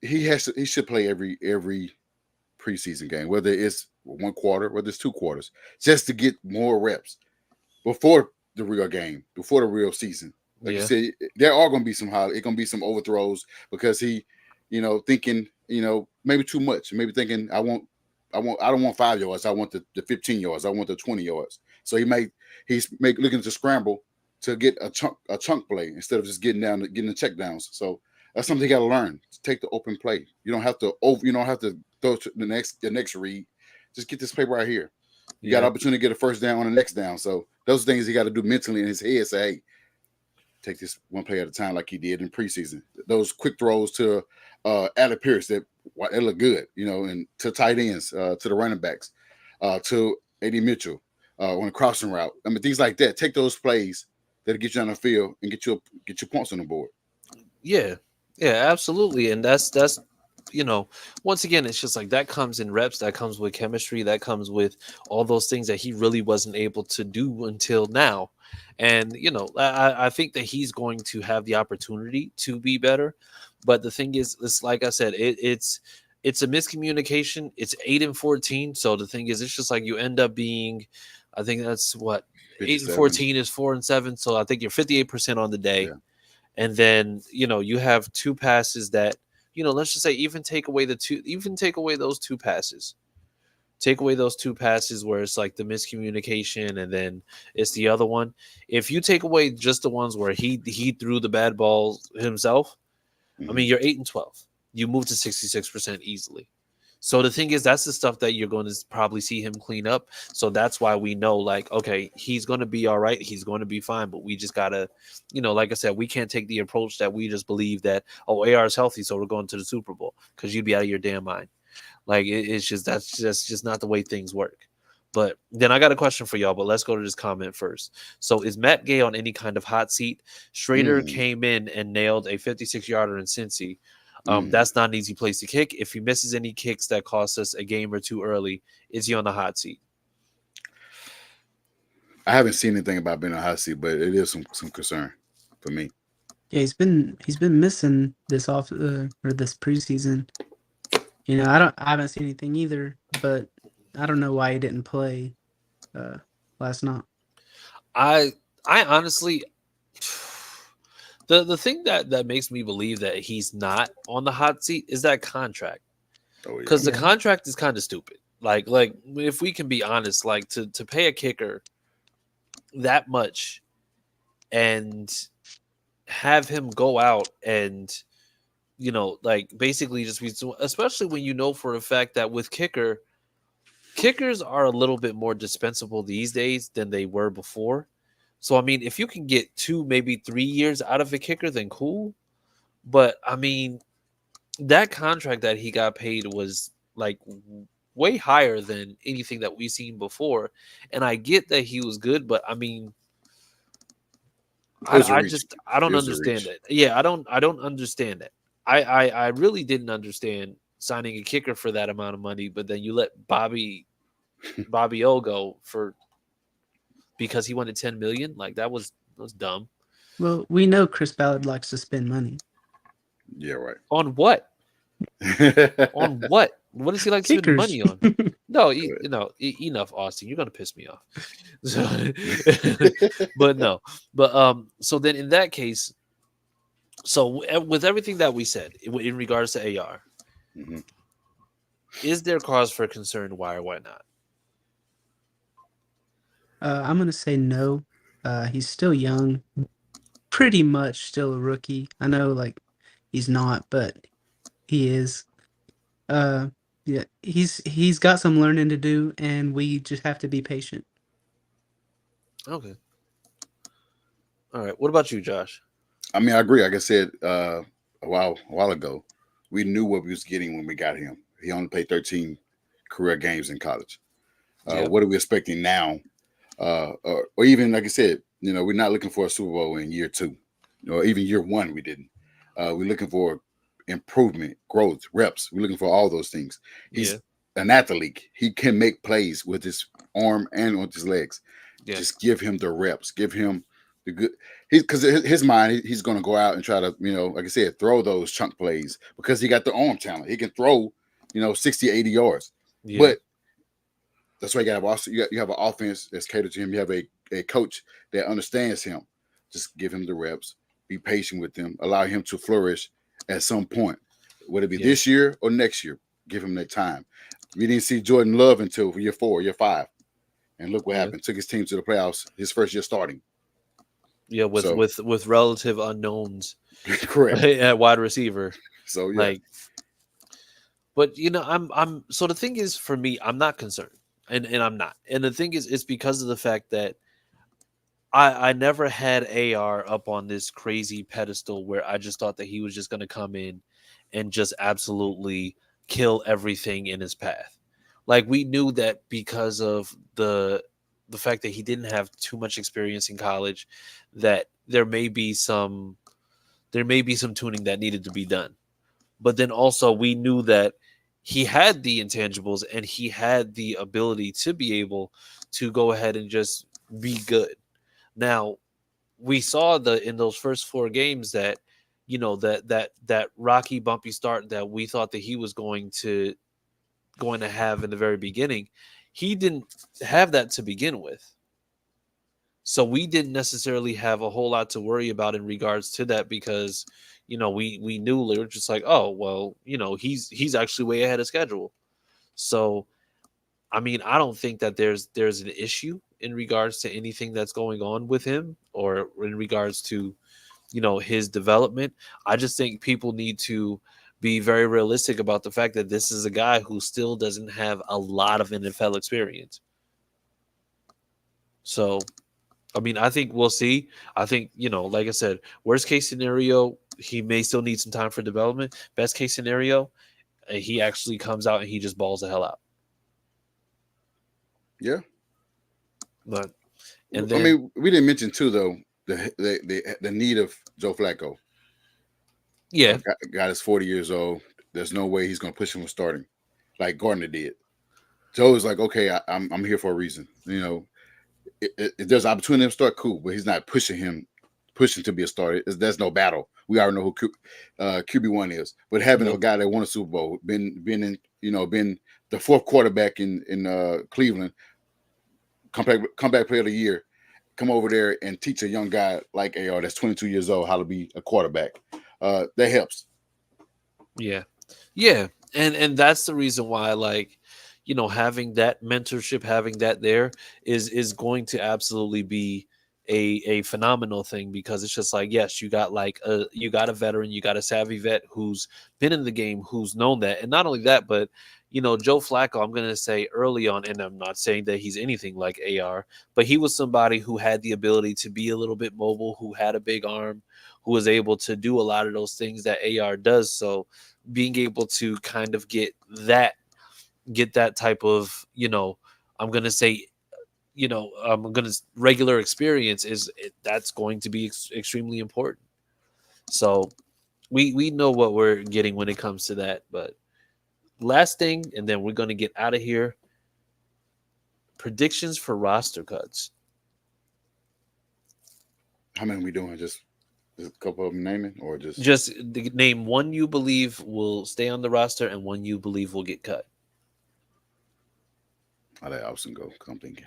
he should play every preseason game, whether it's 1 quarter, whether it's 2 quarters, just to get more reps before the real game, before the real season. Like you said, there are going to be some it's going to be some overthrows because he, thinking, maybe too much, maybe thinking I don't want 5 yards, I want the 15 yards, I want the 20 yards. So he's looking to scramble to get a chunk play instead of just getting the check downs. So that's something you got to learn. Take the open play. You don't have to throw to the next read. Just get this play right here. You got an opportunity to get a first down on the next down. So those things he got to do mentally in his head. Say, hey, take this one play at a time like he did in preseason. Those quick throws to Alec Pierce that look good, and to tight ends, to the running backs, to A.D. Mitchell on a crossing route. I mean, things like that. Take those plays that'll get you on the field and get your points on the board. Yeah, absolutely. And that's once again, it's just like that comes in reps, that comes with chemistry, that comes with all those things that he really wasn't able to do until now. And I think that he's going to have the opportunity to be better. But the thing is, it's like I said, it's a miscommunication. It's 8-14. So the thing is, it's just like you end up being, I think that's what 8-14 is 4-7. So I think you're 58% on the day. Yeah. And then, you have 2 passes that, let's just say even take away those 2 passes. Take away those 2 passes where it's like the miscommunication and then it's the other one. If you take away just the ones where he threw the bad balls himself, I mean, you're 8-12. You move to 66% easily. So the thing is, that's the stuff that you're going to probably see him clean up. So that's why we know, like, okay, he's going to be all right. He's going to be fine. But we just got to, like I said, we can't take the approach that we just believe that, AR is healthy, so we're going to the Super Bowl, because you'd be out of your damn mind. Like, it's just, that's just not the way things work. But then I got a question for y'all, but let's go to this comment first. So is Matt Gay on any kind of hot seat? Schrader came in and nailed a 56-yarder in Cincy. That's not an easy place to kick. If he misses any kicks that cost us a game or 2 early, is he on the hot seat? I haven't seen anything about being on the hot seat, but it is some concern for me. Yeah, he's been missing this this preseason. I haven't seen anything either, but I don't know why he didn't play last night. I honestly, the thing that makes me believe that he's not on the hot seat is that contract. Because the contract is kind of stupid. Like if we can be honest, like to pay a kicker that much and have him go out and basically just be, especially when for a fact that with kickers are a little bit more dispensable these days than they were before. So I mean, if you can get 2, maybe 3 years out of a kicker, then cool. But I mean, that contract that he got paid was like way higher than anything that we've seen before. And I get that he was good, but I mean, I don't understand it. Yeah, I don't understand it. I really didn't understand signing a kicker for that amount of money, but then you let Bobby O go because he wanted $10 million. Like that was dumb. Well, we know Chris Ballard likes to spend money. Yeah, right. On what? On what? What does he like to spend money on? No, enough, Austin. You're gonna piss me off. So, but no. But so then in that case, so with everything that we said in regards to AR, is there cause for concern? Why or why not? I'm gonna say no. He's still young, pretty much still a rookie. I know, like, he's not, but he is. Yeah, he's got some learning to do, and we just have to be patient. Okay. All right. What about you, Josh? I mean, I agree. Like I said a while ago, we knew what we was getting when we got him. He only played 13 career games in college. What are we expecting now? Or even, like I said, we're not looking for a Super Bowl in year 2, or even year 1. We didn't. We're looking for improvement, growth, reps. We're looking for all those things. He's an athlete. He can make plays with his arm and with his legs. Yeah. Just give him the reps. Give him the good. Because his mind, he's going to go out and try to, like I said, throw those chunk plays because he got the arm talent. He can throw, 60, 80 yards. Yeah. But that's why you have an offense that's catered to him. You have a coach that understands him. Just give him the reps. Be patient with him. Allow him to flourish at some point, whether it be this year or next year. Give him that time. We didn't see Jordan Love until year 4, year 5, and look what happened. Took his team to the playoffs his first year starting. Yeah, with relative unknowns, correct, at wide receiver. So yeah, but I'm so the thing is for me, I'm not concerned, and I'm not, and the thing is, it's because of the fact that I never had AR up on this crazy pedestal where I just thought that he was just going to come in and just absolutely kill everything in his path. Like, we knew that because of the fact that he didn't have too much experience in college, that there may be some tuning that needed to be done. But then also we knew that he had the intangibles and he had the ability to be able to go ahead and just be good. Now, we saw in those first 4 games that, that rocky, bumpy start that we thought that he was going to have in the very beginning. He didn't have that to begin with. So we didn't necessarily have a whole lot to worry about in regards to that because, we knew we were just like, oh, well, he's actually way ahead of schedule. So, I mean, I don't think that there's an issue in regards to anything that's going on with him or in regards to, his development. I just think people need to be very realistic about the fact that this is a guy who still doesn't have a lot of NFL experience. So, I mean, I think we'll see. I think, like I said, worst case scenario, he may still need some time for development. Best case scenario, he actually comes out and he just balls the hell out. Yeah. But and then, I mean, we didn't mention too though the need of Joe Flacco. Yeah, guy is 40 years old. There's no way he's going to push him from starting, like Gardner did. Joe is like, okay, I'm here for a reason. If there's opportunity to start, cool, but he's not pushing to be a starter. There's no battle. We already know who QB1 is. But having a guy that won a Super Bowl, been in, been the 4th quarterback in Cleveland, comeback player of the year, come over there and teach a young guy like AR that's 22 years old how to be a quarterback. That helps. Yeah. And that's the reason why, like, having that mentorship, having that there is going to absolutely be a phenomenal thing, because it's just like, yes, you got a veteran, you got a savvy vet who's been in the game, who's known that. And not only that, but Joe Flacco, I'm going to say early on, and I'm not saying that he's anything like AR, but he was somebody who had the ability to be a little bit mobile, who had a big arm, who was able to do a lot of those things that AR does. So being able to kind of get that type of, I'm going to say, regular experience that's going to be extremely important. So we know what we're getting when it comes to that. But last thing, and then we're going to get out of here. Predictions for roster cuts. How many are we doing? Just a couple of them naming, or just name one you believe will stay on the roster and one you believe will get cut. I'll let Austin go because I'm thinking.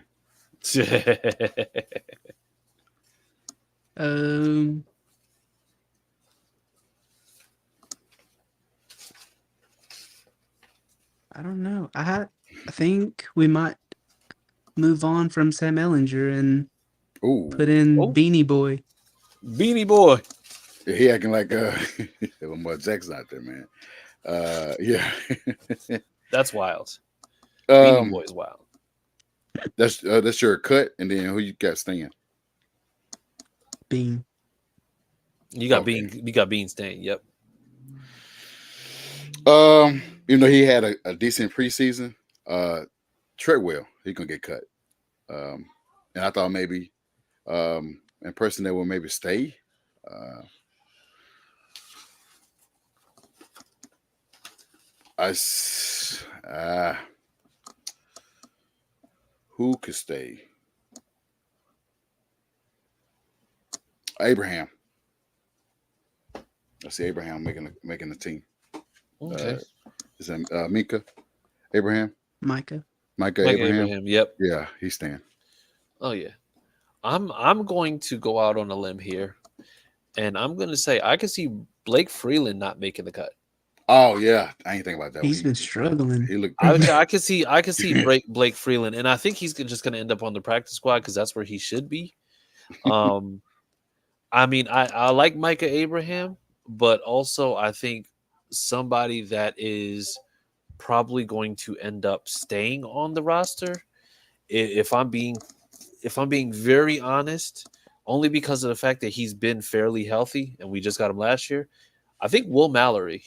I don't know. I think we might move on from Sam Ehlinger and put in Beanie Boy. Beanie Boy. Yeah, he acting like Lamar Jackson out there, man. Yeah. That's wild. Beanie Boy is wild. That's your cut, and then who you got staying? Bean. You got Bean. You got Bean staying. Yep. He had a decent preseason. Treadwell, he gonna get cut. And I thought maybe in person that will maybe stay. Who could stay? Abraham. I see Abraham making the team. Okay. Is that Micah Abraham? Micah Abraham. Yep. Yeah, he's staying. Oh yeah. I'm going to go out on a limb here, and I'm going to say I can see Blake Freeland not making the cut. Oh yeah, I ain't think about that. He's been struggling. He looked. I can see Blake Freeland, and I think he's just going to end up on the practice squad because that's where he should be. I mean, I like Micah Abraham, but also I think somebody that is probably going to end up staying on the roster. If I'm being very honest, only because of the fact that he's been fairly healthy and we just got him last year, I think Will Mallory.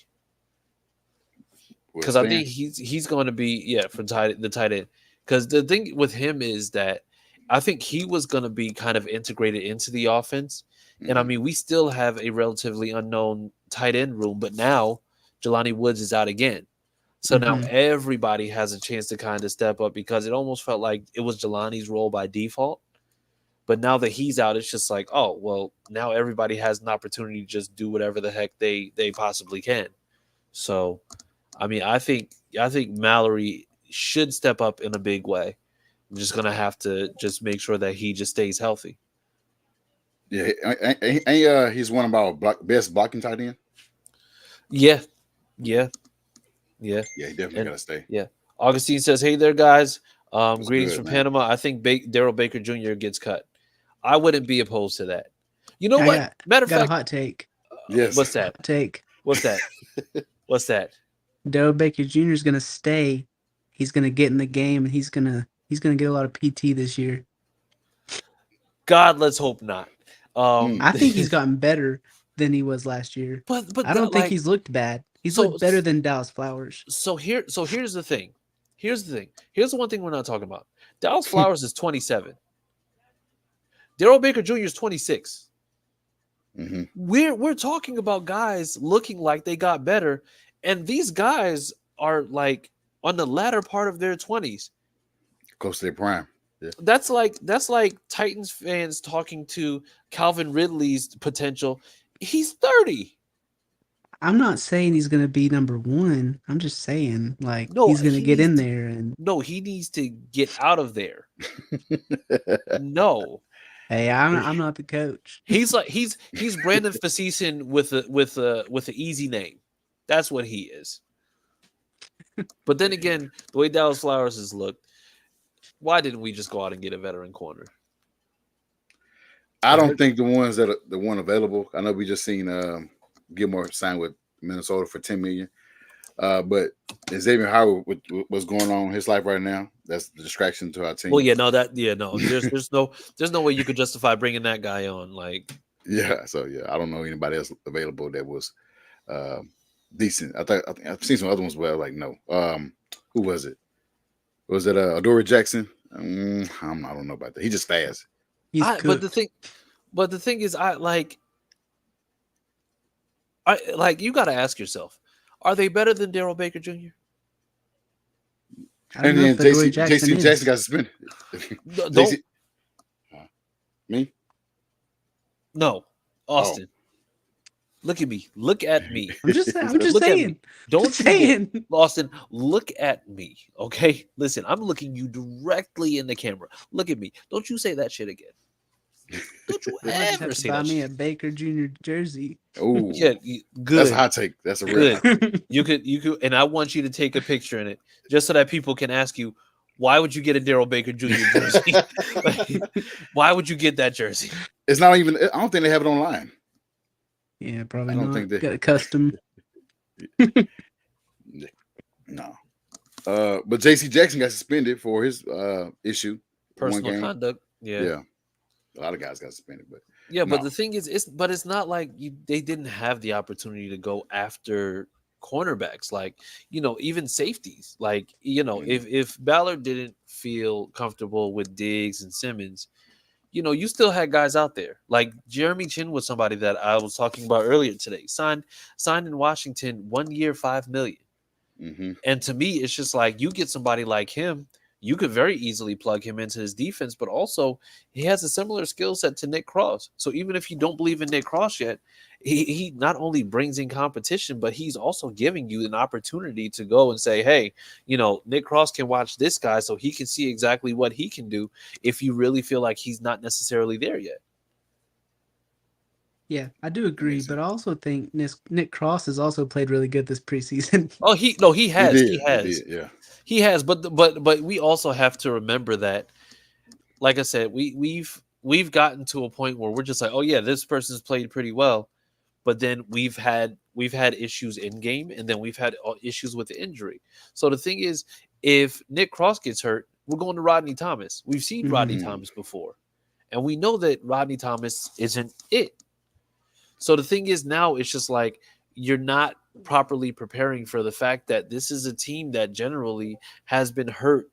Because I think he's going to be for the tight end. Because the thing with him is that I think he was going to be kind of integrated into the offense, and I mean we still have a relatively unknown tight end room, but now Jelani Woods is out again, so now everybody has a chance to kind of step up because it almost felt like it was Jelani's role by default, but now that he's out, it's just like oh well, now everybody has an opportunity to just do whatever the heck they possibly can. So. I mean, I think Mallory should step up in a big way. I'm just gonna have to just make sure that he just stays healthy. Yeah, he's one of our best blocking tight end. Yeah. Yeah, he definitely gotta stay. Yeah, Augustine says, "Hey there, guys. That's greetings good, from man. Panama. I think Daryl Baker Jr. gets cut. I wouldn't be opposed to that. You know what? Matter of got fact, a hot take. Yes. What's that? Hot take. What's that? What's that? Daryl Baker Jr. is gonna stay. He's gonna get in the game, and he's gonna get a lot of PT this year. God, let's hope not. I think he's gotten better than he was last year. But I don't think he's looked bad. He's looked better than Dallas Flowers. So here's the thing. Here's the one thing we're not talking about. Dallas Flowers is 27. Daryl Baker Jr. is 26. Mm-hmm. We're talking about guys looking like they got better, and these guys are like on the latter part of their 20s, close to their prime. Yeah. That's like Titans fans talking to Calvin Ridley's potential. He's 30. I'm not saying he's going to be number one. I'm just saying, like, No, he's going to he get in needs there. And No, he needs to get out of there. No. Hey, I'm not the coach. He's Brandon Facetian with an easy name. That's what he is. But then again, the way Dallas Flowers has looked, why didn't we just go out and get a veteran corner? I don't think the ones that are the one available. I know we just seen Gilmore sign with Minnesota for $10 million. But Xavier Howard, what's going on in his life right now, that's the distraction to our team. Well, there's no way you could justify bringing that guy on. Like, I don't know anybody else available that was decent. I think I've seen some other ones where like no. Who was it? Was it Adoree Jackson? I don't know about that. He just fast. But the thing is, I you got to ask yourself, are they better than Daryl Baker Jr.? And then JC Jackson got suspended. Me? No, Austin. Oh. Look at me. Look at me. I'm just saying. Don't saying. Austin, look at me. Okay? Listen, I'm looking you directly in the camera. Look at me. Don't you say that shit again. Don't you ever say that. Buy me a Baker Jr. jersey. Oh, yeah, good. That's a hot take. That's a real hot take. You could, and I want you to take a picture in it just so that people can ask you, why would you get a Daryl Baker Jr. jersey? Why would you get that jersey? It's not even. I don't think they have it online. Yeah, probably I don't not. think they got a custom. No. But JC Jackson got suspended for his issue. Personal conduct. Yeah. A lot of guys got suspended, but but the thing is, it's not like they didn't have the opportunity to go after cornerbacks, like even safeties. Like if Ballard didn't feel comfortable with Diggs and Simmons, you still had guys out there. Like Jeremy Chin was somebody that I was talking about earlier today. Signed in Washington, 1 year, $5 million. Mm-hmm. And to me, it's just like you get somebody like him, you could very easily plug him into his defense, but also he has a similar skill set to Nick Cross. So even if you don't believe in Nick Cross yet, he not only brings in competition, but he's also giving you an opportunity to go and say, hey, Nick Cross can watch this guy so he can see exactly what he can do if you really feel like he's not necessarily there yet. Yeah, I do agree, but I also think Nick Cross has also played really good this preseason. Oh, he has. He has. Yeah. He has, but we also have to remember that, like I said, we've gotten to a point where we're just like, oh yeah, this person's played pretty well, but then we've had issues in game, and then we've had issues with the injury. So the thing is, if Nick Cross gets hurt, we're going to Rodney Thomas. We've seen Rodney Thomas before, and we know that Rodney Thomas isn't it. So the thing is, now it's just like you're not properly preparing for the fact that this is a team that generally has been hurt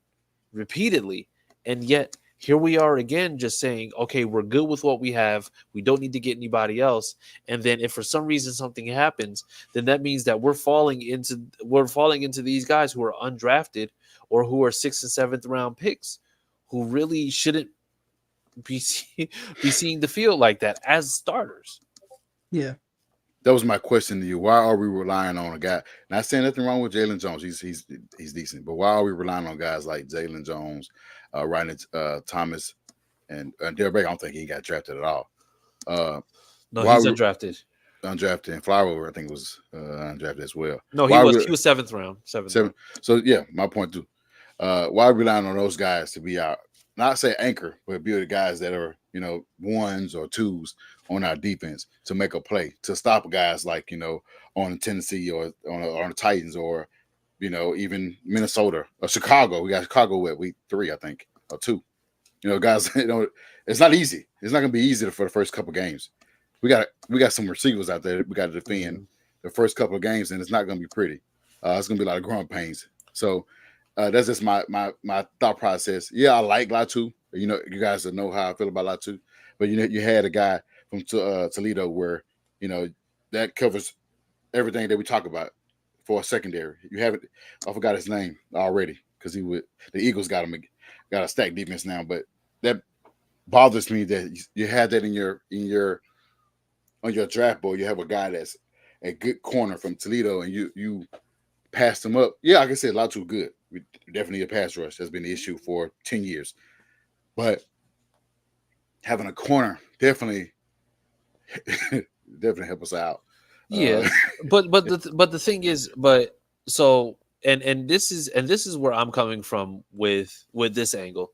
repeatedly, and yet here we are again just saying, okay, we're good with what we have, we don't need to get anybody else. And then if for some reason something happens, then that means that we're falling into these guys who are undrafted or who are 6th and 7th round picks who really shouldn't be seeing the field like that as starters. Yeah. That was my question to you. Why are we relying on a guy? Not saying nothing wrong with Jalen Jones. He's decent. But why are we relying on guys like Jalen Jones, Rodney Thomas, and Derek Baker? I don't think he got drafted at all. No, he's undrafted. Undrafted. And Flyover, I think, was undrafted as well. No, he was 7th round. 7th round. So, yeah, my point too. Why are we relying on those guys to be our, not say anchor, but be the guys that are, ones or twos on our defense to make a play, to stop guys like, on Tennessee or on the Titans or, even Minnesota or Chicago. We got Chicago at week 3, I think, or 2. Guys, it's not easy. It's not going to be easy for the first couple games. We got some receivers out there that we got to defend the first couple of games, and it's not going to be pretty. It's going to be a lot of growing pains. So that's just my thought process. Yeah, I like Latu. You guys know how I feel about Latu. But, you had a guy from Toledo where, that covers everything that we talk about for a secondary. You have it. I forgot his name already because the Eagles got a stacked defense now. But that bothers me that you had that on your draft board. You have a guy that's a good corner from Toledo, and you passed him up. Yeah, like I said, Latu good. We definitely a pass rush. That's been the issue for 10 years. But having a corner definitely help us out. Yeah, but the thing is, and this is where I'm coming from with this angle.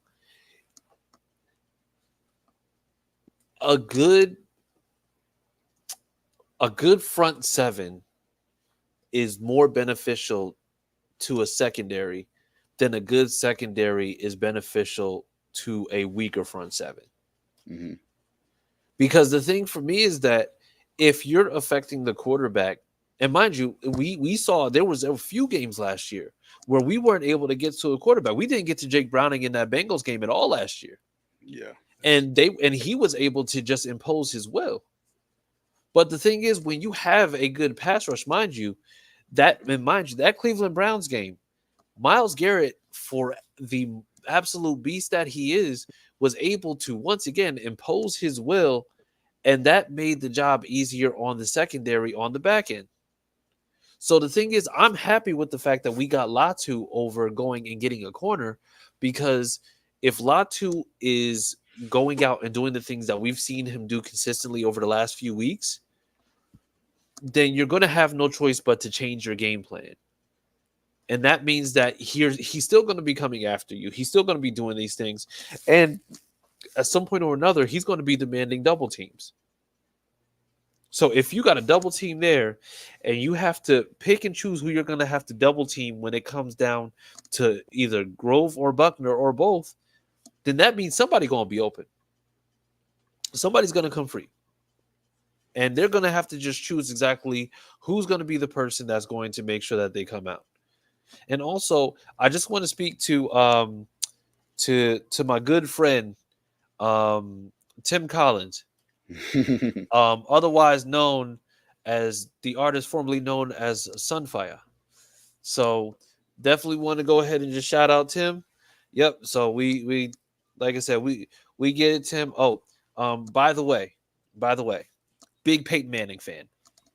A good front seven is more beneficial to a secondary than a good secondary is beneficial to a weaker front seven. Mm-hmm. Because the thing for me is that if you're affecting the quarterback, and mind you, we saw there was a few games last year where we weren't able to get to a quarterback. We didn't get to Jake Browning in that Bengals game at all last year. Yeah. And he was able to just impose his will. But the thing is, when you have a good pass rush, mind you, that Cleveland Browns game, Myles Garrett, for the absolute beast that he is, was able to once again impose his will, and that made the job easier on the secondary on the back end. So the thing is, I'm happy with the fact that we got Latu over going and getting a corner, because if Latu is going out and doing the things that we've seen him do consistently over the last few weeks, then you're going to have no choice but to change your game plan. And that means that he's still going to be coming after you. He's still going to be doing these things. And at some point or another, he's going to be demanding double teams. So if you got a double team there and you have to pick and choose who you're going to have to double team when it comes down to either Grove or Buckner or both, then that means somebody's going to be open. Somebody's going to come free. And they're going to have to just choose exactly who's going to be the person that's going to make sure that they come out. And also, I just want to speak to my good friend, Tim Collins, otherwise known as the artist formerly known as Sunfire. So definitely want to go ahead and just shout out Tim. Yep. So we like I said, we get it, Tim. Oh, by the way, big Peyton Manning fan.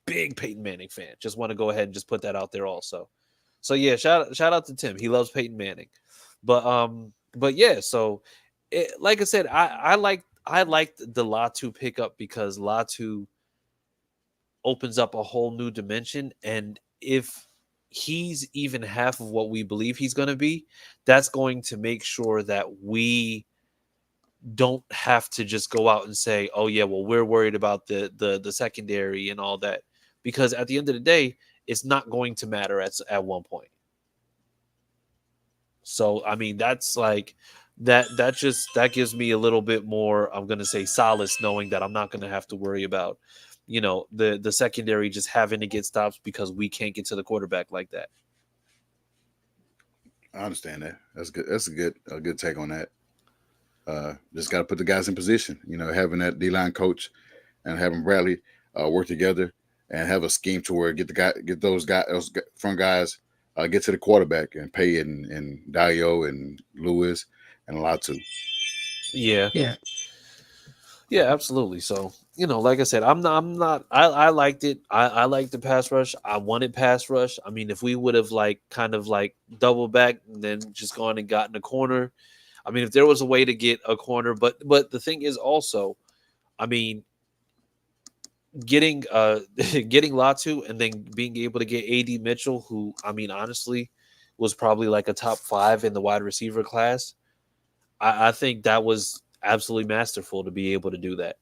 Big Peyton Manning fan. Just want to go ahead and just put that out there also. So yeah, shout out to Tim. He loves Peyton Manning. But yeah, so like I said, I liked the Latu pickup because Latu opens up a whole new dimension, and if he's even half of what we believe he's going to be, that's going to make sure that we don't have to just go out and say, oh yeah, well, we're worried about the secondary and all that, because at the end of the day, it's not going to matter at one point. So I mean, that's like that gives me a little bit more, I'm going to say, solace, knowing that I'm not going to have to worry about, the secondary just having to get stops because we can't get to the quarterback like that. I understand that. That's good. That's a good take on that. Just got to put the guys in position. Having that D-line coach and having Bradley work together and have a scheme to where get those front guys get to the quarterback and Pay and Dio and Lewis and Latu. Yeah. Yeah. Yeah, absolutely. So, like I said, I liked it. I liked the pass rush. I wanted pass rush. I mean, if we would have kind of double back and then just gone and gotten a corner. I mean, if there was a way to get a corner, but the thing is also, I mean, getting Latu and then being able to get AD Mitchell, who, I mean, honestly, was probably like a top 5 in the wide receiver class. I think that was absolutely masterful to be able to do that.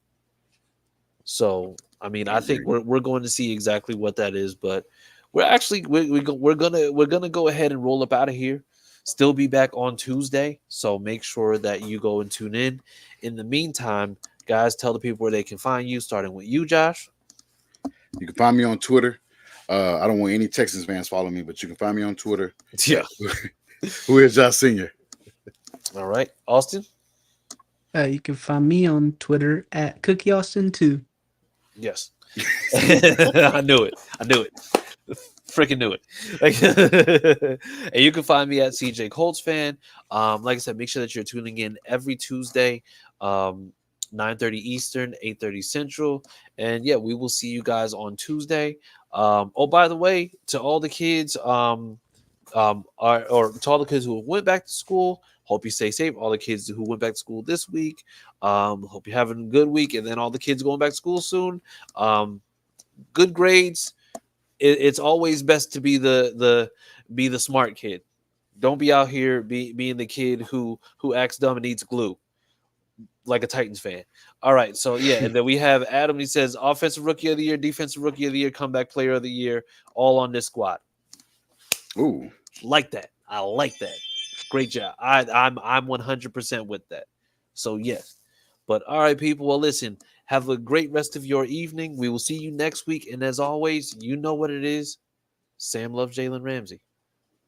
So, I mean, I think we're going to see exactly what that is, but we're gonna go ahead and roll up out of here. Still be back on Tuesday, so make sure that you go and tune in. In the meantime, guys, tell the people where they can find you, starting with you, Josh. You can find me on Twitter. I don't want any Texans fans following me, but you can find me on Twitter. Yeah. Who is Josh Sr.? All right. Austin? You can find me on Twitter at CookieAustin2. Yes. I knew it. Freaking knew it. And you can find me at CJ Colts fan. Like I said, make sure that you're tuning in every Tuesday, 9:30 Eastern, 8:30 Central. And yeah, we will see you guys on Tuesday. By the way, to all the kids, or to all the kids who went back to school, hope you stay safe. All the kids who went back to school this week, hope you're having a good week. And then all the kids going back to school soon, good grades. It's always best to be the smart kid. Don't be out here being the kid who acts dumb and eats glue like a Titans fan. All right, so yeah, and then we have Adam. He says offensive rookie of the year, defensive rookie of the year, comeback player of the year, all on this squad. Ooh, like that. I like that. Great job. I'm 100% with that. So yes. But all right, people. Well, listen. Have a great rest of your evening. We will see you next week. And as always, you know what it is. Sam loves Jalen Ramsey.